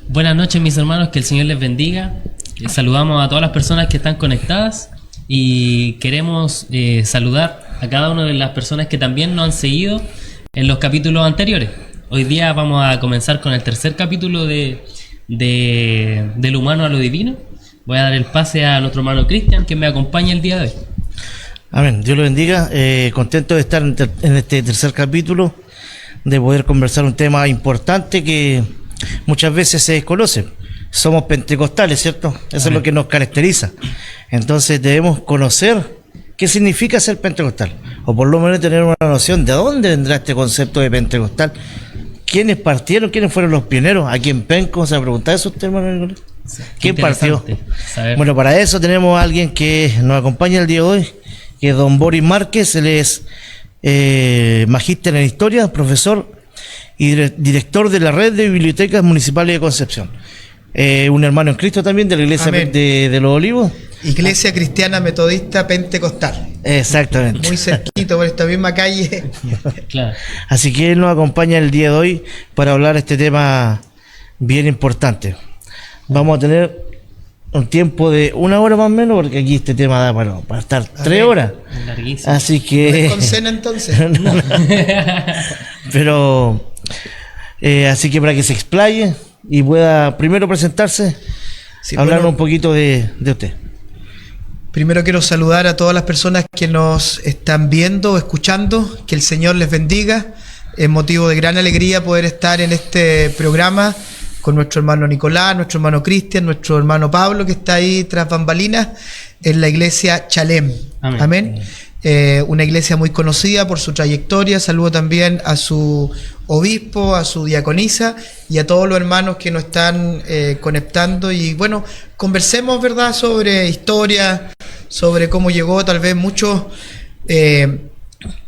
Buenas noches, mis hermanos, que el Señor les bendiga. Saludamos a todas las personas que están conectadas y queremos saludar a cada una de las personas que también nos han seguido en los capítulos anteriores. Hoy día vamos a comenzar con el tercer capítulo de lo humano a lo divino. Voy a dar el pase a nuestro hermano Cristian, que me acompaña el día de hoy. Amén, Dios lo bendiga. Contento de estar en este tercer capítulo, de poder conversar un tema importante que muchas veces se desconoce. Somos pentecostales, ¿cierto? Eso es lo que nos caracteriza. Entonces debemos conocer qué significa ser pentecostal, o por lo menos tener una noción de dónde vendrá este concepto de pentecostal. ¿Quiénes partieron? ¿Quiénes fueron los pioneros? ¿Aquí en Penco se ha preguntado eso usted, hermano? ¿Quién partió? Saber. Bueno, para eso tenemos a alguien que nos acompaña el día de hoy, que es don Boris Márquez. Él es magíster en historia, profesor y director de la red de bibliotecas municipales de Concepción. Un hermano en Cristo también de la iglesia de los Olivos. Iglesia Cristiana Metodista Pentecostal. Exactamente. Muy cerquito por esta misma calle. Claro. Así que él nos acompaña el día de hoy para hablar de este tema bien importante. Vamos a tener un tiempo de 1 hora más o menos, porque aquí este tema da para estar 3 horas. Larguísimo. Así que... ¿No es con cena entonces? Pero... así que para que se explaye y pueda primero presentarse, sí, hablar un poquito de usted. Primero quiero saludar a todas las personas que nos están viendo o escuchando. Que el Señor les bendiga. Es motivo de gran alegría poder estar en este programa con nuestro hermano Nicolás, nuestro hermano Cristian, nuestro hermano Pablo, que está ahí tras bambalinas, en la iglesia Chalem. Amén. Amén. Una iglesia muy conocida por su trayectoria. Saludo también a su obispo, a su diaconisa y a todos los hermanos que nos están conectando. Y bueno, conversemos, ¿verdad?, sobre historia, sobre cómo llegó. Tal vez muchos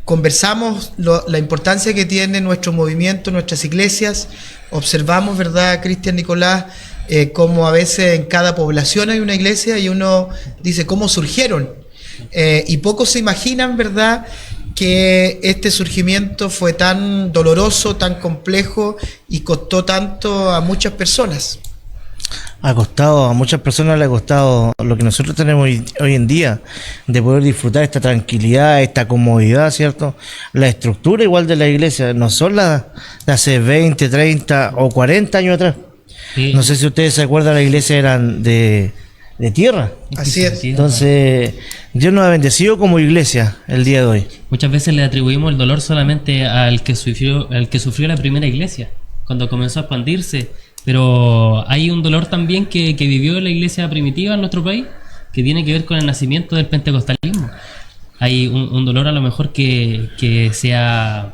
conversamos la importancia que tiene nuestro movimiento, nuestras iglesias. Observamos, ¿verdad, Cristian, Nicolás? Cómo a veces en cada población hay una iglesia y uno dice cómo surgieron. Y pocos se imaginan, ¿verdad?, que este surgimiento fue tan doloroso, tan complejo y costó tanto a muchas personas. A muchas personas le ha costado lo que nosotros tenemos hoy en día, de poder disfrutar esta tranquilidad, esta comodidad, ¿cierto? La estructura igual de la iglesia, no son las de hace 20, 30 o 40 años atrás. Sí. No sé si ustedes se acuerdan, las iglesias eran de tierra. Así es. Entonces, Dios nos ha bendecido como iglesia el día de hoy. Muchas veces le atribuimos el dolor solamente al que sufrió la primera iglesia, cuando comenzó a expandirse. Pero hay un dolor también que vivió la iglesia primitiva en nuestro país, que tiene que ver con el nacimiento del pentecostalismo. Hay un dolor a lo mejor que se ha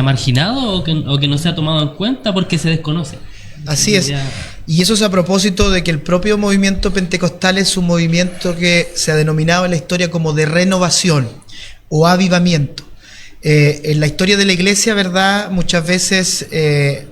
marginado o que no se ha tomado en cuenta porque se desconoce. Así es. Y eso es a propósito de que el propio movimiento pentecostal es un movimiento que se ha denominado en la historia como de renovación o avivamiento. En la historia de la iglesia, ¿verdad?, muchas veces en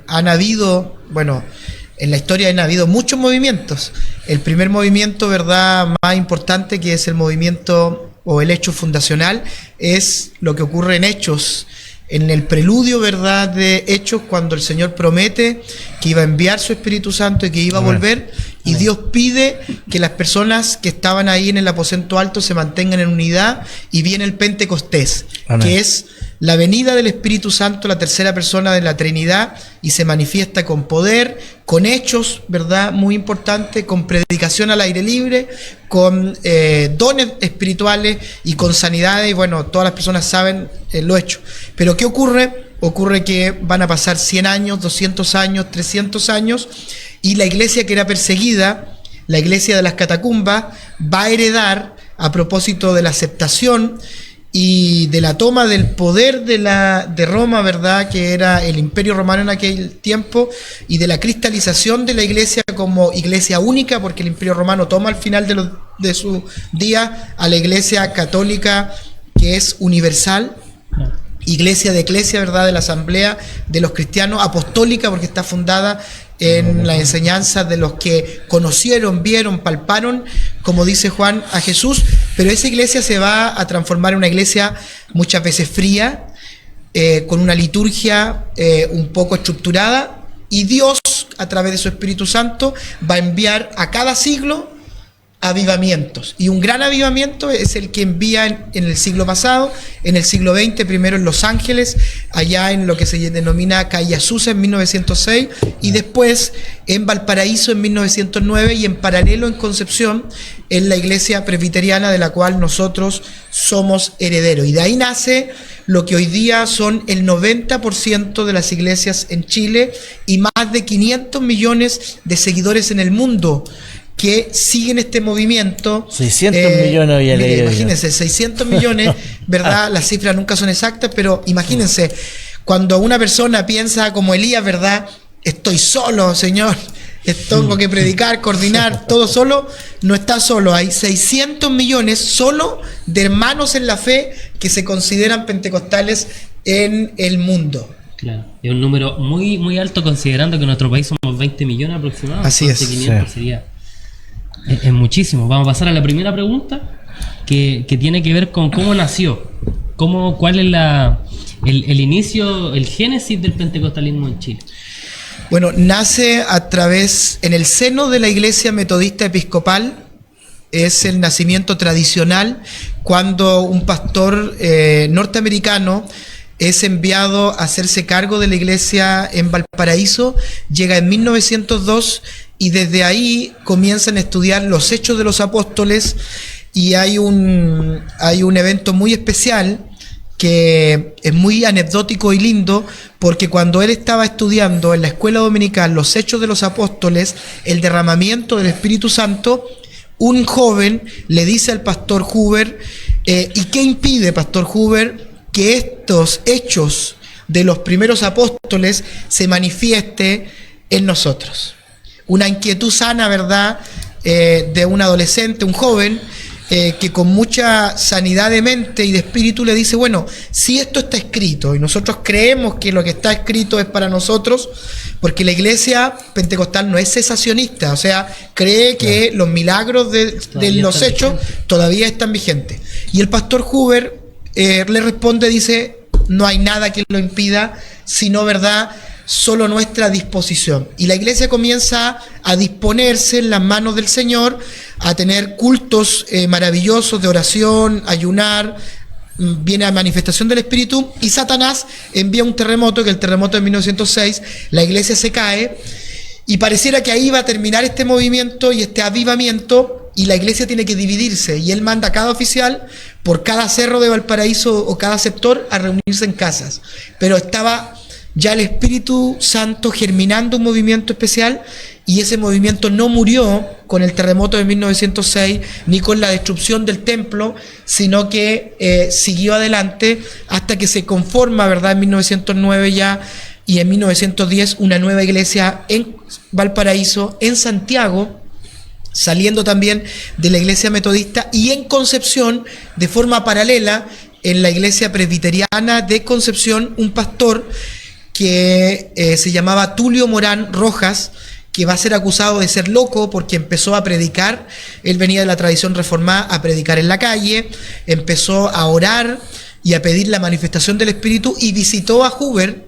la historia han habido muchos movimientos. El primer movimiento, ¿verdad?, más importante, que es el movimiento o el hecho fundacional, es lo que ocurre en Hechos, en el preludio, ¿verdad?, de Hechos, cuando el Señor promete que iba a enviar su Espíritu Santo y que iba a volver, y Dios pide que las personas que estaban ahí en el aposento alto se mantengan en unidad, y viene el Pentecostés, que es la venida del Espíritu Santo, la tercera persona de la Trinidad, y se manifiesta con poder, con hechos, ¿verdad?, muy importantes, con predicación al aire libre, con dones espirituales y con sanidades. Y bueno, todas las personas saben lo hecho. Pero ¿qué ocurre? Ocurre que van a pasar 100 años, 200 años, 300 años, y la iglesia que era perseguida, la iglesia de las catacumbas, va a heredar, a propósito de la aceptación y de la toma del poder de Roma, ¿verdad?, que era el Imperio Romano en aquel tiempo, y de la cristalización de la iglesia como iglesia única, porque el Imperio Romano toma al final de su día a la iglesia católica, que es universal, iglesia de eclesia, ¿verdad?, de la asamblea de los cristianos, apostólica, porque está fundada en la enseñanza de los que conocieron, vieron, palparon, como dice Juan, a Jesús. Pero esa iglesia se va a transformar en una iglesia muchas veces fría, con una liturgia un poco estructurada, y Dios, a través de su Espíritu Santo, va a enviar a cada siglo avivamientos. Y un gran avivamiento es el que envía en el siglo pasado, en el siglo XX, primero en Los Ángeles, allá en lo que se denomina Calle Azusa en 1906, y después en Valparaíso en 1909, y en paralelo en Concepción, en la iglesia presbiteriana de la cual nosotros somos herederos. Y de ahí nace lo que hoy día son el 90% de las iglesias en Chile y más de 500 millones de seguidores en el mundo que siguen este movimiento. 600 millones había leído. Imagínense, 600 millones, ¿verdad? Las cifras nunca son exactas, pero imagínense, cuando una persona piensa como Elías, ¿verdad? Estoy solo, Señor, tengo que predicar, coordinar, todo solo, no está solo. Hay 600 millones solo de hermanos en la fe que se consideran pentecostales en el mundo. Claro, es un número muy, muy alto considerando que en nuestro país somos 20 millones aproximadamente. Así es. 500 Sí. sería... Es muchísimo. Vamos a pasar a la primera pregunta que tiene que ver con cómo nació, cuál es el inicio, el génesis del pentecostalismo en Chile. Bueno, nace en el seno de la Iglesia Metodista Episcopal. Es el nacimiento tradicional cuando un pastor norteamericano es enviado a hacerse cargo de la iglesia en Valparaíso, llega en 1902 y desde ahí comienzan a estudiar los Hechos de los Apóstoles, y hay un evento muy especial que es muy anecdótico y lindo, porque cuando él estaba estudiando en la escuela dominical los Hechos de los Apóstoles, el derramamiento del Espíritu Santo, un joven le dice al pastor Huber, ¿y qué impide, pastor Huber, que estos hechos de los primeros apóstoles se manifieste en nosotros? Una inquietud sana, ¿verdad?, de un adolescente, un joven, que con mucha sanidad de mente y de espíritu le dice, bueno, si esto está escrito y nosotros creemos que lo que está escrito es para nosotros, porque la iglesia pentecostal no es cesacionista, o sea, cree que los milagros de los hechos todavía están vigentes. Y el pastor Huber le responde, dice, no hay nada que lo impida, sino, ¿verdad?, solo nuestra disposición. Y la iglesia comienza a disponerse en las manos del Señor, a tener cultos maravillosos de oración, ayunar, viene a manifestación del Espíritu, y Satanás envía un terremoto, que el terremoto de 1906, la iglesia se cae, y pareciera que ahí va a terminar este movimiento y este avivamiento, y la iglesia tiene que dividirse, y él manda a cada oficial por cada cerro de Valparaíso o cada sector a reunirse en casas. Pero estaba ya el Espíritu Santo germinando un movimiento especial, y ese movimiento no murió con el terremoto de 1906 ni con la destrucción del templo, sino que siguió adelante hasta que se conforma, ¿verdad?, en 1909 ya, y en 1910 una nueva iglesia en Valparaíso, en Santiago, saliendo también de la iglesia metodista, y en Concepción, de forma paralela, en la iglesia presbiteriana de Concepción, un pastor que se llamaba Tulio Morán Rojas, que va a ser acusado de ser loco porque empezó a predicar. Él venía de la tradición reformada a predicar en la calle, empezó a orar y a pedir la manifestación del Espíritu, y visitó a Huber,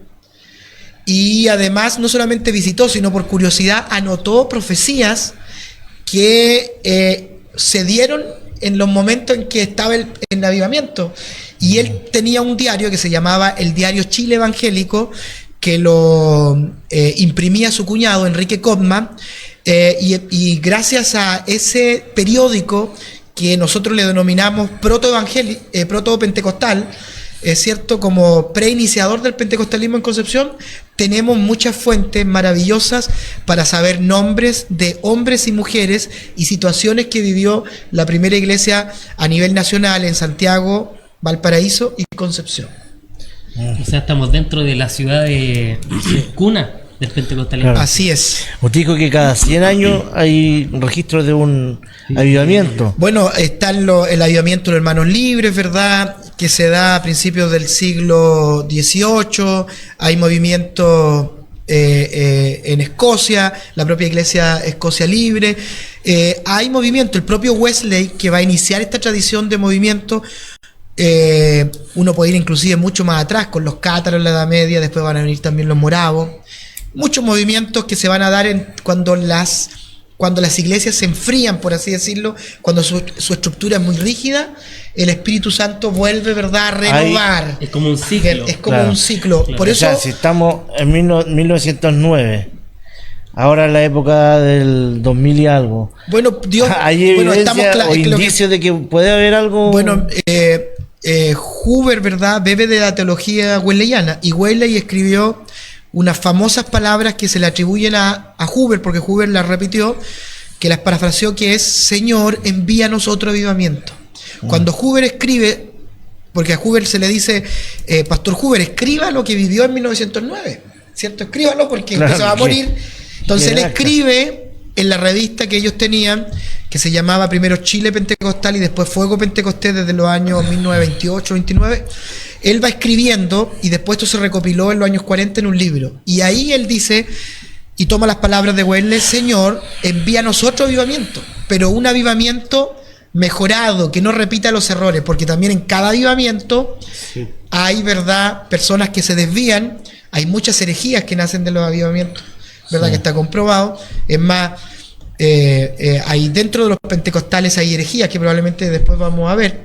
y además no solamente visitó, sino por curiosidad anotó profecías que se dieron en los momentos en que estaba el avivamiento. Y él tenía un diario que se llamaba el Diario Chile Evangélico, que lo imprimía su cuñado Enrique Kopman, y gracias a ese periódico, que nosotros le denominamos proto-pentecostal, es cierto, como preiniciador del pentecostalismo en Concepción, tenemos muchas fuentes maravillosas para saber nombres de hombres y mujeres y situaciones que vivió la primera iglesia a nivel nacional en Santiago, Valparaíso y Concepción. O sea, estamos dentro de la ciudad de cuna del pentecostalismo. Claro. Así es. Os digo que cada 100 años hay registro de un avivamiento. Bueno, está el avivamiento de Hermanos Libres, ¿verdad?, que se da a principios del siglo XVIII. Hay movimiento en Escocia, la propia iglesia Escocia Libre. Hay movimiento, el propio Wesley, que va a iniciar esta tradición de movimiento. Uno puede ir inclusive mucho más atrás, con los cátaros en la Edad Media, después van a venir también los moravos, muchos movimientos que se van a dar cuando las iglesias se enfrían, por así decirlo, cuando su estructura es muy rígida, el Espíritu Santo vuelve, ¿verdad?, a renovar. Es como un ciclo. Es como un ciclo. Claro. Por eso, O sea, si estamos en 1909, ahora en la época del 2000 y algo, bueno, Dios, ¿hay evidencia o es lo que- indicios de que puede haber algo? Bueno, Huber, ¿verdad?, bebe de la teología wesleyana, y Wesley escribió unas famosas palabras que se le atribuyen a Huber, porque Huber las repitió, que las parafraseó, que es: Señor, envíanos otro avivamiento. Cuando Huber escribe, porque a Huber se le dice, Pastor Huber, escriba lo que vivió en 1909, ¿cierto? Escríbalo porque Claro, se va a morir. Entonces él acá. escribe en la revista que ellos tenían, que se llamaba primero Chile Pentecostal y después Fuego Pentecostés, desde los años 1928-29. Él va escribiendo y después esto se recopiló en los años 40 en un libro. Y ahí él dice, y toma las palabras de Wesley: Señor, envíanos otro avivamiento, pero un avivamiento mejorado, que no repita los errores, porque también en cada avivamiento hay, ¿verdad?, personas que se desvían, hay muchas herejías que nacen de los avivamientos, ¿verdad?, que está comprobado. Es más, hay dentro de los pentecostales hay herejías que probablemente después vamos a ver,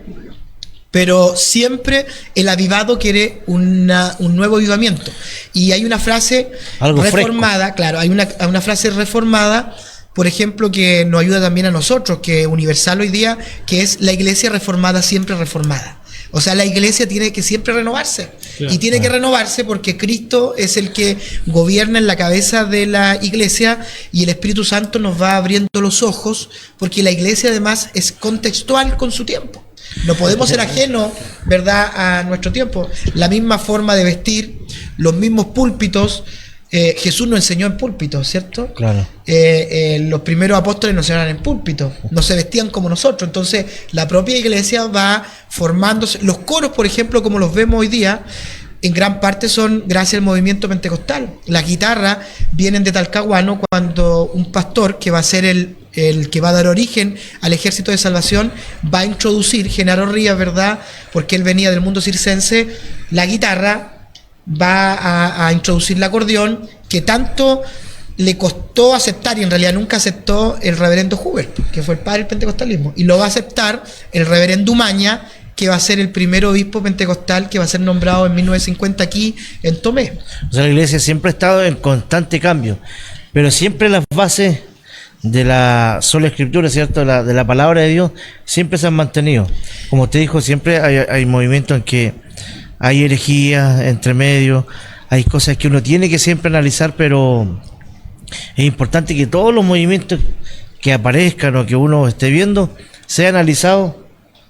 pero siempre el avivado quiere un nuevo avivamiento. Y hay una frase Algo reformada, claro, hay una frase reformada, por ejemplo, que nos ayuda también a nosotros, que es universal hoy día, que es: la iglesia reformada siempre reformada. O sea, la iglesia tiene que siempre renovarse. Claro. Y tiene que renovarse porque Cristo es el que gobierna en la cabeza de la iglesia, y el Espíritu Santo nos va abriendo los ojos, porque la iglesia además es contextual con su tiempo. No podemos ser ajenos, ¿verdad?, a nuestro tiempo. La misma forma de vestir, los mismos púlpitos. Jesús nos enseñó en púlpitos, ¿cierto? Claro. Los primeros apóstoles no se enseñaban en púlpitos, no se vestían como nosotros. Entonces la propia iglesia va formándose. Los coros, por ejemplo, como los vemos hoy día, en gran parte son gracias al movimiento pentecostal. Las guitarras vienen de Talcahuano, cuando un pastor que va a ser el que va a dar origen al Ejército de Salvación va a introducir, Genaro Rías, ¿verdad?, porque él venía del mundo circense, la guitarra, va a introducir el acordeón, que tanto le costó aceptar, y en realidad nunca aceptó el reverendo Huber, que fue el padre del pentecostalismo, y lo va a aceptar el reverendo Umaña, que va a ser el primer obispo pentecostal que va a ser nombrado en 1950 aquí en Tomé. O sea, la iglesia siempre ha estado en constante cambio, pero siempre las bases de la sola escritura, ¿cierto?, de la palabra de Dios, siempre se han mantenido. Como usted dijo, siempre hay movimientos en que hay herejías entre medio, hay cosas que uno tiene que siempre analizar, pero es importante que todos los movimientos que aparezcan o que uno esté viendo sean analizados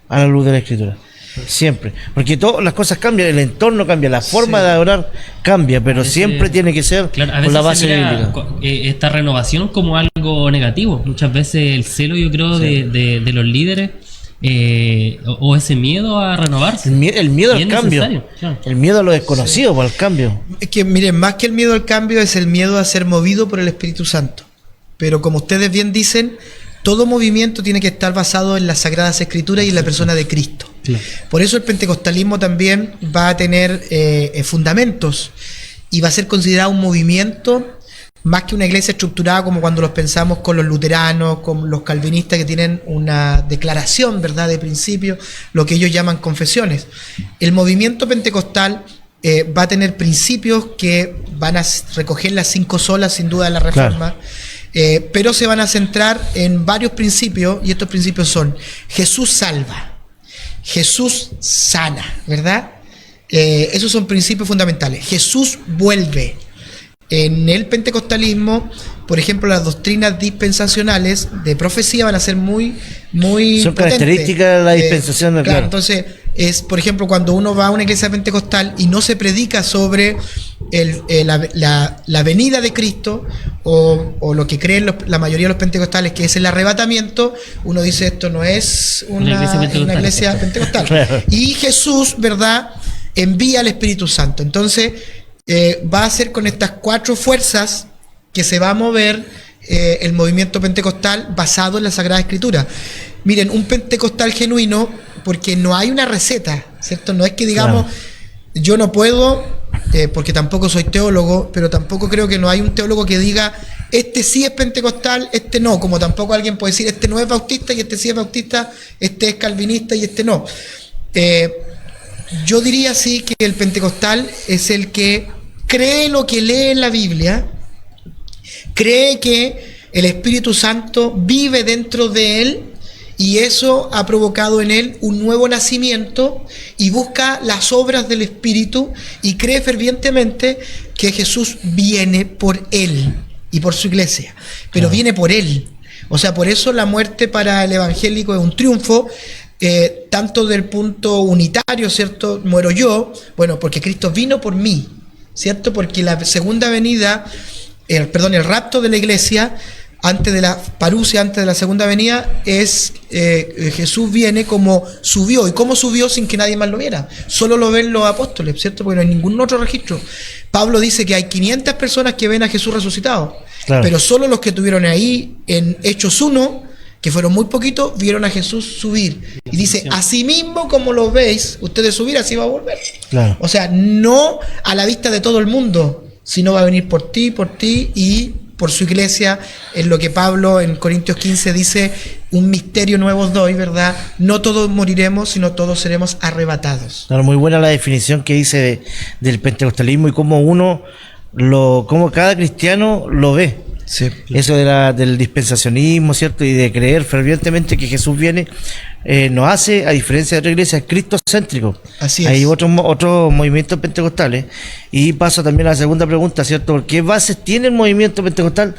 a la luz de la escritura. Siempre, porque todas las cosas cambian, el entorno cambia, la forma de adorar cambia, pero veces, siempre tiene que ser claro, a con veces la base se mira bíblica. Esta renovación como algo negativo. Muchas veces el celo, yo creo, de los líderes, o ese miedo a renovarse. El miedo Y al es cambio, necesario, claro. el miedo a lo desconocido, por el cambio. Es que, miren, más que el miedo al cambio es el miedo a ser movido por el Espíritu Santo. Pero como ustedes bien dicen, todo movimiento tiene que estar basado en las Sagradas Escrituras y en la persona de Cristo. Claro. Por eso el pentecostalismo también va a tener fundamentos y va a ser considerado un movimiento más que una iglesia estructurada como cuando los pensamos con los luteranos, con los calvinistas, que tienen una declaración, ¿verdad?, de principio, lo que ellos llaman confesiones. El movimiento pentecostal va a tener principios que van a recoger las 5 solas, sin duda, de la Reforma. Pero se van a centrar en varios principios, y estos principios son: Jesús salva, Jesús sana, ¿verdad? Esos son principios fundamentales. Jesús vuelve. En el pentecostalismo, por ejemplo, las doctrinas dispensacionales de profecía van a ser muy son potentes. características de la dispensación, claro. Entonces, es, por ejemplo, cuando uno va a una iglesia pentecostal y no se predica sobre la venida de Cristo, o lo que creen la mayoría de los pentecostales, que es el arrebatamiento, uno dice: esto no es una iglesia pentecostal. Claro. Y Jesús, ¿verdad?, envía al Espíritu Santo. Entonces, va a ser con estas 4 fuerzas que se va a mover el movimiento pentecostal basado en la Sagrada Escritura. Miren, un pentecostal genuino, porque no hay una receta, ¿cierto? No es que digamos, yo no puedo porque tampoco soy teólogo, pero tampoco creo que no hay un teólogo que diga este sí es pentecostal, este no, como tampoco alguien puede decir este no es bautista y este sí es bautista, este es calvinista y este no. Yo diría sí que el pentecostal es el que cree lo que lee en la Biblia, cree que el Espíritu Santo vive dentro de él y eso ha provocado en él un nuevo nacimiento y busca las obras del Espíritu y cree fervientemente que Jesús viene por él y por su iglesia, pero viene por él. O sea, por eso la muerte para el evangélico es un triunfo, tanto del punto unitario, ¿cierto? Muero yo, bueno, porque Cristo vino por mí, ¿cierto? Porque la segunda venida, el rapto de la iglesia, antes de la parusia, antes de la segunda venida, es Jesús viene como subió. ¿Y cómo subió sin que nadie más lo viera? Solo lo ven los apóstoles, ¿cierto? Porque no hay ningún otro registro. Pablo dice que hay 500 personas que ven a Jesús resucitado, claro, pero solo los que estuvieron ahí en Hechos 1, que fueron muy poquitos, vieron a Jesús subir. Y dice, así mismo como lo veis, ustedes subir, así va a volver. Claro. O sea, no a la vista de todo el mundo, sino va a venir por ti y por su iglesia. Es lo que Pablo en Corintios 15 dice, un misterio nuevo os doy, ¿verdad? No todos moriremos, sino todos seremos arrebatados. Claro, muy buena la definición que dice del pentecostalismo y cómo cómo cada cristiano lo ve. Sí. Eso del dispensacionismo, ¿cierto? Y de creer fervientemente que Jesús viene, nos hace, a diferencia de otra iglesia, cristocéntrico. Así es. Hay otros movimientos pentecostales. Y paso también a la segunda pregunta, ¿cierto? ¿Qué bases tiene el movimiento pentecostal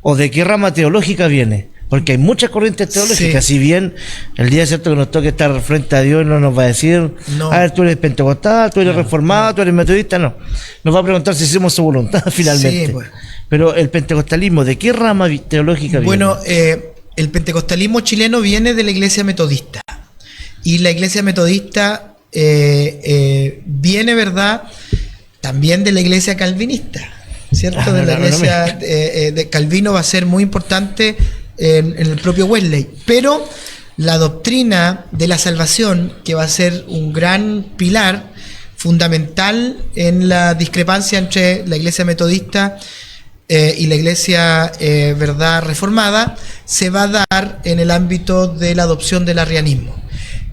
o de qué rama teológica viene? Porque hay muchas corrientes teológicas, sí. Si bien el día, ¿cierto?, que nos toque estar frente a Dios, no nos va a decir, a ver, tú eres pentecostal, tú eres reformado, tú eres metodista, no. Nos va a preguntar si hicimos su voluntad finalmente. Sí, pues. Pero el pentecostalismo, ¿de qué rama teológica viene? Bueno, el pentecostalismo chileno viene de la iglesia metodista. Y la iglesia metodista viene, ¿verdad?, también de la iglesia calvinista, ¿cierto? De la iglesia de Calvino va a ser muy importante en el propio Wesley. Pero la doctrina de la salvación, que va a ser un gran pilar fundamental en la discrepancia entre la iglesia metodista y la iglesia verdad reformada, se va a dar en el ámbito de la adopción del arrianismo.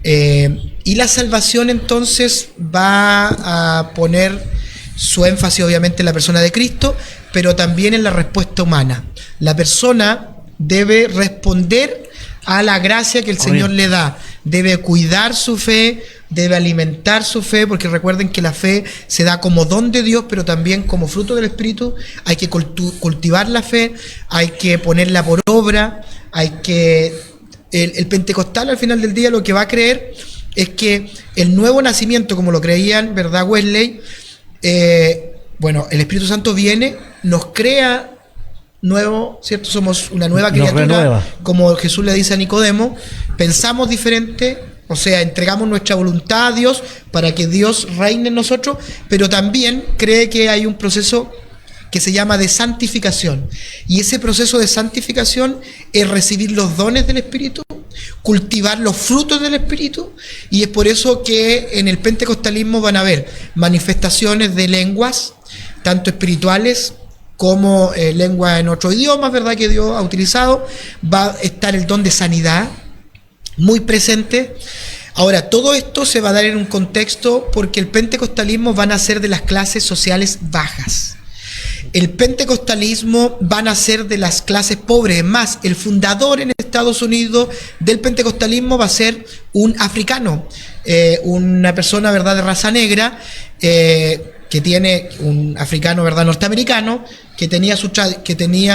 Y la salvación entonces va a poner su énfasis obviamente en la persona de Cristo, pero también en la respuesta humana. La persona debe responder a la gracia que el Señor le da, debe cuidar su fe, debe alimentar su fe, porque recuerden que la fe se da como don de Dios, pero también como fruto del Espíritu. Hay que cultivar la fe, hay que ponerla por obra, el pentecostal al final del día lo que va a creer es que el nuevo nacimiento, como lo creían, ¿verdad?, Wesley, el Espíritu Santo viene, nos crea nuevo, ¿cierto? Somos una nueva criatura, como Jesús le dice a Nicodemo, pensamos diferente, o sea, entregamos nuestra voluntad a Dios para que Dios reine en nosotros, pero también cree que hay un proceso que se llama de santificación, y ese proceso de santificación es recibir los dones del Espíritu, cultivar los frutos del Espíritu, y es por eso que en el pentecostalismo van a haber manifestaciones de lenguas, tanto espirituales como lengua en otros idiomas, ¿verdad?, que Dios ha utilizado. Va a estar el don de sanidad muy presente. Ahora, todo esto se va a dar en un contexto porque el pentecostalismo van a ser de las clases sociales bajas. El pentecostalismo van a ser de las clases pobres. Es más, el fundador en Estados Unidos del pentecostalismo va a ser un africano, una persona, ¿verdad?, de raza negra, que tiene un africano, ¿verdad?, norteamericano, que tenía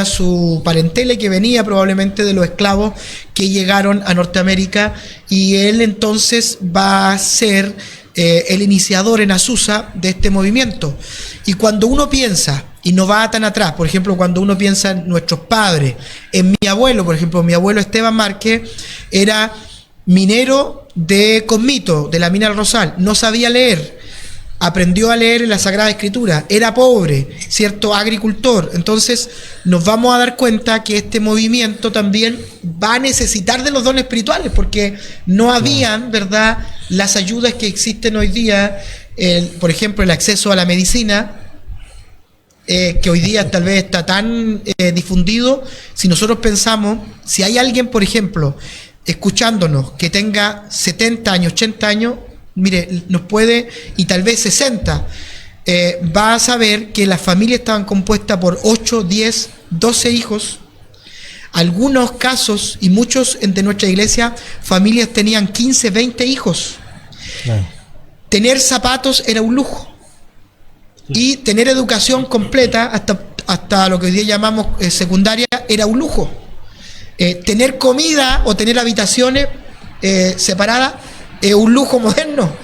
su parentela y que venía probablemente de los esclavos que llegaron a Norteamérica, y él entonces va a ser el iniciador en Azusa de este movimiento. Y cuando uno piensa, y no va tan atrás, por ejemplo, cuando uno piensa en nuestros padres, en mi abuelo, por ejemplo, mi abuelo Esteban Márquez era minero de Cosmito, de la mina del Rosal, no sabía leer, aprendió a leer en la Sagrada Escritura, era pobre, cierto, agricultor. Entonces nos vamos a dar cuenta que este movimiento también va a necesitar de los dones espirituales, porque no habían, ¿verdad?, las ayudas que existen hoy día por ejemplo, el acceso a la medicina, que hoy día tal vez está tan difundido. Si nosotros pensamos, si hay alguien, por ejemplo, escuchándonos, que tenga 70 años, 80 años, mire, nos puede, y tal vez 60, va a saber que las familias estaban compuestas por 8, 10, 12 hijos. Algunos casos, y muchos de nuestra iglesia, familias tenían 15, 20 hijos. Tener zapatos era un lujo. Y tener educación completa, hasta lo que hoy día llamamos secundaria, era un lujo. Tener comida o tener habitaciones separadas es un lujo moderno.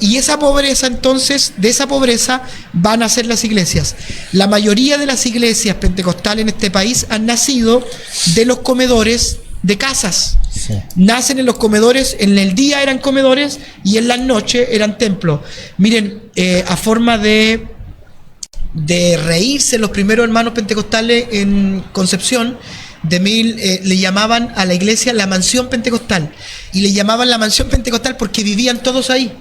Y esa pobreza, entonces, de esa pobreza van a ser las iglesias. La mayoría de las iglesias pentecostales en este país han nacido de los comedores de casas. Sí. Nacen en los comedores, en el día eran comedores y en las noches eran templos. Miren, a forma de reírse, los primeros hermanos pentecostales en Concepción le llamaban a la iglesia la mansión pentecostal, y le llamaban la mansión pentecostal porque vivían todos ahí,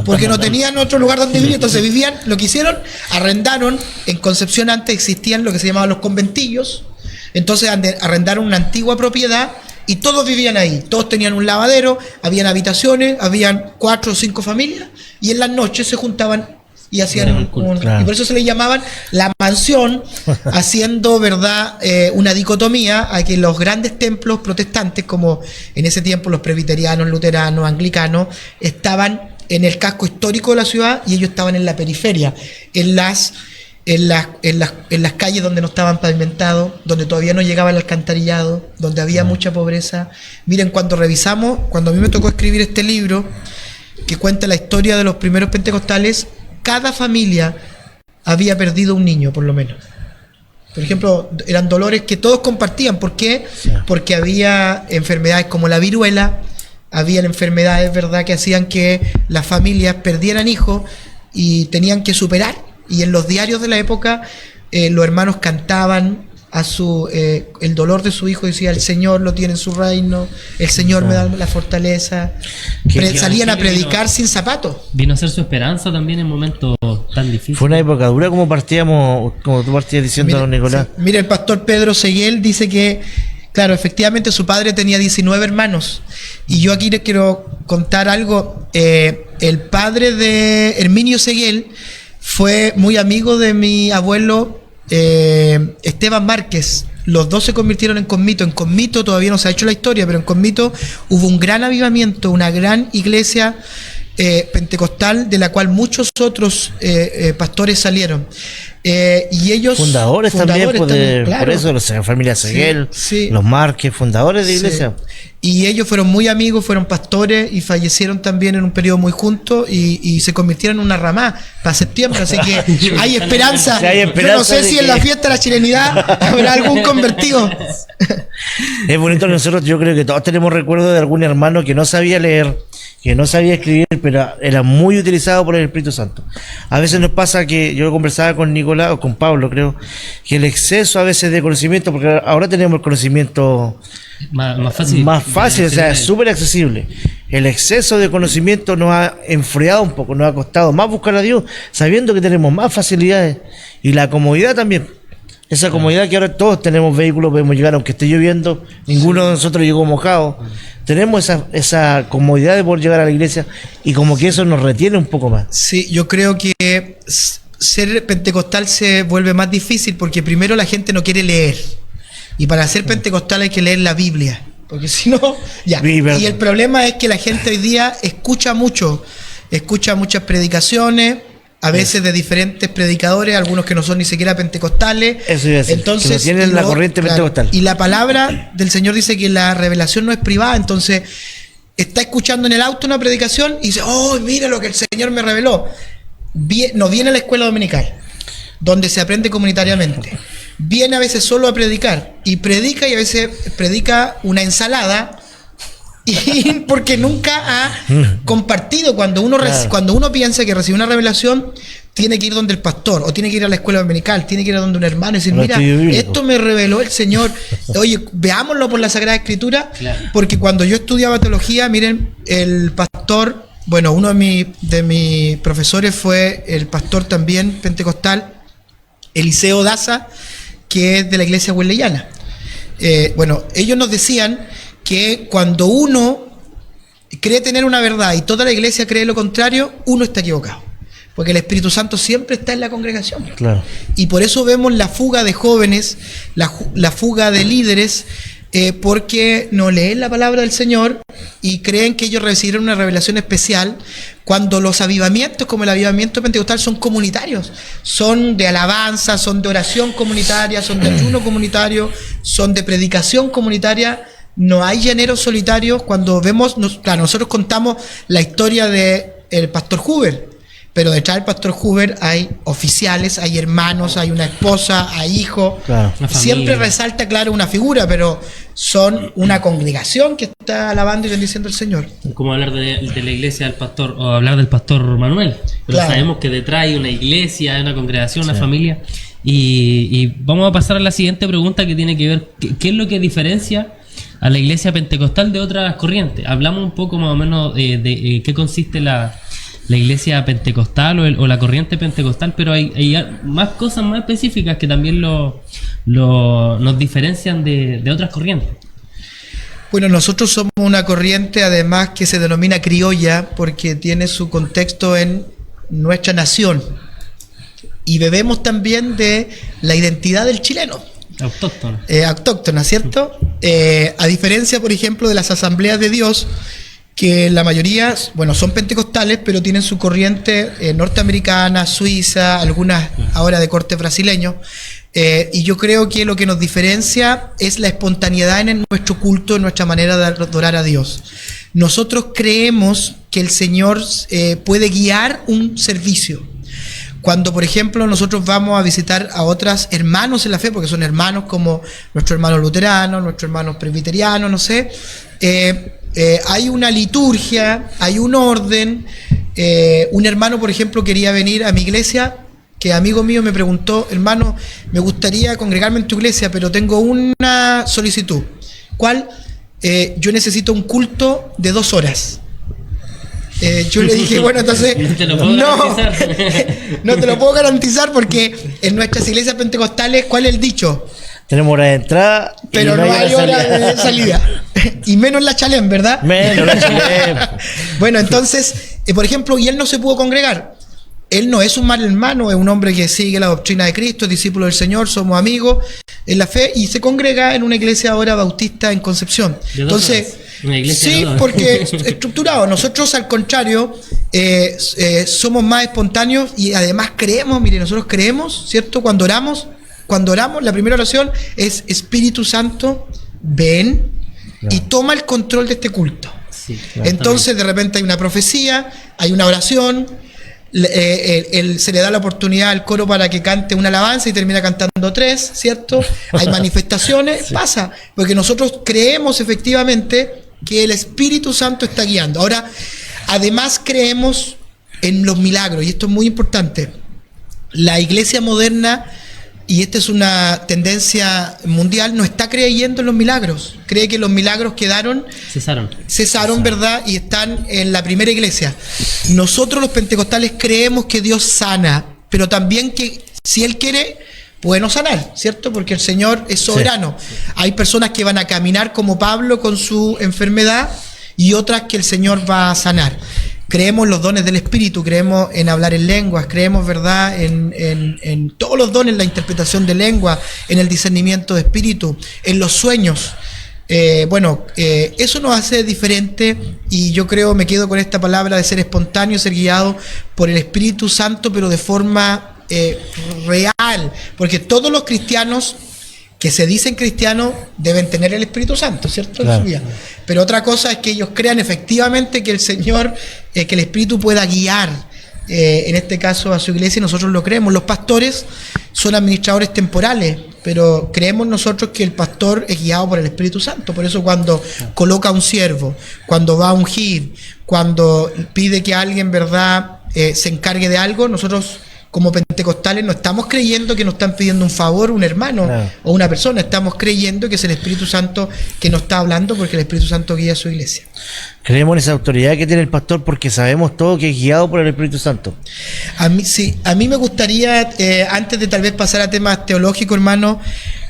porque no tenían otro lugar donde vivir. Entonces vivían, lo que hicieron, arrendaron. En Concepción antes existían lo que se llamaban los conventillos. Entonces arrendaron una antigua propiedad y todos vivían ahí. Todos tenían un lavadero, habían habitaciones, habían 4 o 5 familias, y en las noches se juntaban y hacían claro. Y por eso se le llamaban la mansión, haciendo, ¿verdad?, una dicotomía a que los grandes templos protestantes, como en ese tiempo los presbiterianos, luteranos, anglicanos, estaban en el casco histórico de la ciudad y ellos estaban en la periferia, en las calles donde no estaban pavimentados, donde todavía no llegaba el alcantarillado, donde había mucha pobreza. Miren, cuando a mí me tocó escribir este libro que cuenta la historia de los primeros pentecostales, cada familia había perdido un niño, por lo menos. Por ejemplo, eran dolores que todos compartían. ¿Por qué? Sí. Porque había enfermedades como la viruela, habían enfermedades, ¿verdad?, que hacían que las familias perdieran hijos y tenían que superar. Y en los diarios de la época, los hermanos cantaban el dolor de su hijo, decía: el Señor lo tiene en su reino, el Señor me da la fortaleza. Salían a predicar sin zapatos. Vino a ser su esperanza también en momentos tan difíciles. Fue una época dura, como tú partías diciendo, don Nicolás. Mire, el pastor Pedro Seguel dice que, claro, efectivamente su padre tenía 19 hermanos. Y yo aquí les quiero contar algo. El padre de Herminio Seguel fue muy amigo de mi abuelo Esteban Márquez. Los dos se convirtieron en Conmito. En Conmito todavía no se ha hecho la historia, pero en Conmito hubo un gran avivamiento, una gran iglesia pentecostal, de la cual muchos otros pastores salieron. Y ellos fundadores también, claro. Por eso la familia Seguel, sí. Los Márquez, fundadores de iglesia. Y ellos fueron muy amigos, fueron pastores y fallecieron también en un periodo muy juntos, y se convirtieron en una ramá para septiembre, así que hay esperanza. Sí, hay esperanza. Yo no sé si en la fiesta de la chilenidad habrá algún convertido. Es bonito. Nosotros, yo creo que todos tenemos recuerdos de algún hermano que no sabía leer, que no sabía escribir, pero era muy utilizado por el Espíritu Santo. A veces nos pasa que yo conversaba con Nicolás, o con Pablo, creo, que el exceso a veces de conocimiento, porque ahora tenemos el conocimiento más fácil, o sea, es súper accesible. El exceso de conocimiento nos ha enfriado un poco, nos ha costado más buscar a Dios, sabiendo que tenemos más facilidades, y la comodidad también. Esa comodidad que ahora todos tenemos vehículos, podemos llegar aunque esté lloviendo, ninguno de nosotros llegó mojado. Tenemos esa comodidad de poder llegar a la iglesia, y como que eso nos retiene un poco más. Sí, yo creo que ser pentecostal se vuelve más difícil porque primero la gente no quiere leer, y para ser pentecostal hay que leer la Biblia, porque si no, ya. Y el problema es que la gente hoy día escucha muchas predicaciones, a veces de diferentes predicadores, algunos que no son ni siquiera pentecostales. Eso iba a decir, entonces, que no tienen la corriente pentecostal. Y la palabra del Señor dice que la revelación no es privada. Entonces está escuchando en el auto una predicación y dice: oh, mira lo que el Señor me reveló. No viene a la escuela dominical, donde se aprende comunitariamente. Viene a veces solo a predicar, y predica, y a veces predica una ensalada, y porque nunca ha compartido. Cuando uno piensa que recibe una revelación, tiene que ir donde el pastor, o tiene que ir a la escuela dominical, tiene que ir a donde un hermano y decir: mira, esto me reveló el Señor. Oye, veámoslo por la Sagrada Escritura. Claro. Porque cuando yo estudiaba teología, miren, el pastor Bueno, uno de mis profesores fue el pastor también pentecostal, Eliseo Daza, que es de la iglesia wesleyana. Bueno, ellos nos decían que cuando uno cree tener una verdad y toda la iglesia cree lo contrario, uno está equivocado. Porque el Espíritu Santo siempre está en la congregación. Claro. Y por eso vemos la fuga de jóvenes, la fuga de líderes, porque no leen la palabra del Señor y creen que ellos recibieron una revelación especial, cuando los avivamientos, como el avivamiento pentecostal, son comunitarios, son de alabanza, son de oración comunitaria, son de ayuno comunitario, son de predicación comunitaria. No hay llaneros solitarios. Cuando vemos, claro, nosotros contamos la historia del pastor Huber, pero detrás del pastor Huber hay oficiales, hay hermanos, hay una esposa, hay hijos. Claro. Siempre resalta, claro, una figura, pero son una congregación que está alabando y bendiciendo al Señor. Como hablar de la iglesia del pastor, o hablar del pastor Manuel. Pero claro, sabemos que detrás hay una iglesia, hay una congregación, una familia. Y vamos a pasar a la siguiente pregunta, que tiene que ver, ¿qué es lo que diferencia a la iglesia pentecostal de otras corrientes? Hablamos un poco más o menos de qué consiste la iglesia pentecostal o la corriente pentecostal, pero hay más cosas más específicas que también nos diferencian de otras corrientes. Bueno, nosotros somos una corriente además que se denomina criolla porque tiene su contexto en nuestra nación, y bebemos también de la identidad del chileno. Autóctona, ¿cierto? A diferencia, por ejemplo, de las asambleas de Dios, que la mayoría, bueno, son pentecostales, pero tienen su corriente norteamericana, suiza, algunas ahora de corte brasileño, y yo creo que lo que nos diferencia es la espontaneidad en nuestro culto, en nuestra manera de adorar a Dios. Nosotros creemos que el Señor puede guiar un servicio. Cuando, por ejemplo, nosotros vamos a visitar a otros hermanos en la fe, porque son hermanos como nuestro hermano luterano, nuestro hermano presbiteriano, no sé, hay una liturgia, hay un orden. Un hermano, por ejemplo, quería venir a mi iglesia, que amigo mío me preguntó: hermano, me gustaría congregarme en tu iglesia, pero tengo una solicitud. ¿Cuál? Yo necesito un culto de 2 horas. Yo le dije, bueno, entonces no te lo puedo garantizar. No te lo puedo garantizar, porque en nuestras iglesias pentecostales, ¿cuál es el dicho? Tenemos hora de entrada, pero no hay hora de salida. Y menos la Chalem, ¿verdad? Menos la Chalem. Bueno, entonces, por ejemplo, y él no se pudo congregar. Él no es un mal hermano, es un hombre que sigue la doctrina de Cristo, es discípulo del Señor, somos amigos en la fe, y se congrega en una iglesia ahora bautista en Concepción. Entonces, sí, porque estructurado. Nosotros, al contrario, somos más espontáneos y además creemos. Mire, nosotros creemos, ¿cierto? Cuando oramos, la primera oración es: Espíritu Santo, ven y toma el control de este culto. Sí, entonces, de repente hay una profecía, hay una oración, se le da la oportunidad al coro para que cante una alabanza y termina cantando 3, ¿cierto? Hay manifestaciones, sí. Pasa, porque nosotros creemos efectivamente que el Espíritu Santo está guiando. Ahora, además creemos en los milagros, y esto es muy importante. La iglesia moderna, y esta es una tendencia mundial, no está creyendo en los milagros. Cree que los milagros cesaron, ¿verdad? Y están en la primera iglesia. Nosotros, los pentecostales, creemos que Dios sana, pero también que si Él quiere, puede no sanar, ¿cierto? Porque el Señor es soberano. Sí. Hay personas que van a caminar como Pablo con su enfermedad, y otras que el Señor va a sanar. Creemos en los dones del Espíritu, creemos en hablar en lenguas, creemos, ¿verdad?, en todos los dones, la interpretación de lengua, en el discernimiento de espíritu, en los sueños. Eso nos hace diferente, y yo creo, me quedo con esta palabra de ser espontáneo, ser guiado por el Espíritu Santo, pero de forma real, porque todos los cristianos que se dicen cristianos deben tener el Espíritu Santo, ¿cierto? Claro. En su vida. Pero otra cosa es que ellos crean efectivamente que el Señor, que el Espíritu pueda guiar, en este caso a su iglesia, y nosotros lo creemos. Los pastores son administradores temporales, pero creemos nosotros que el pastor es guiado por el Espíritu Santo. Por eso, cuando coloca a un siervo, cuando va a ungir, cuando pide que alguien, ¿verdad?, se encargue de algo, nosotros como pentecostales no estamos creyendo que nos están pidiendo un favor un hermano o una persona, estamos creyendo que es el Espíritu Santo que nos está hablando, porque el Espíritu Santo guía a su iglesia. Creemos en esa autoridad que tiene el pastor porque sabemos todo que es guiado por el Espíritu Santo. A mí me gustaría, antes de tal vez pasar a temas teológicos, hermano,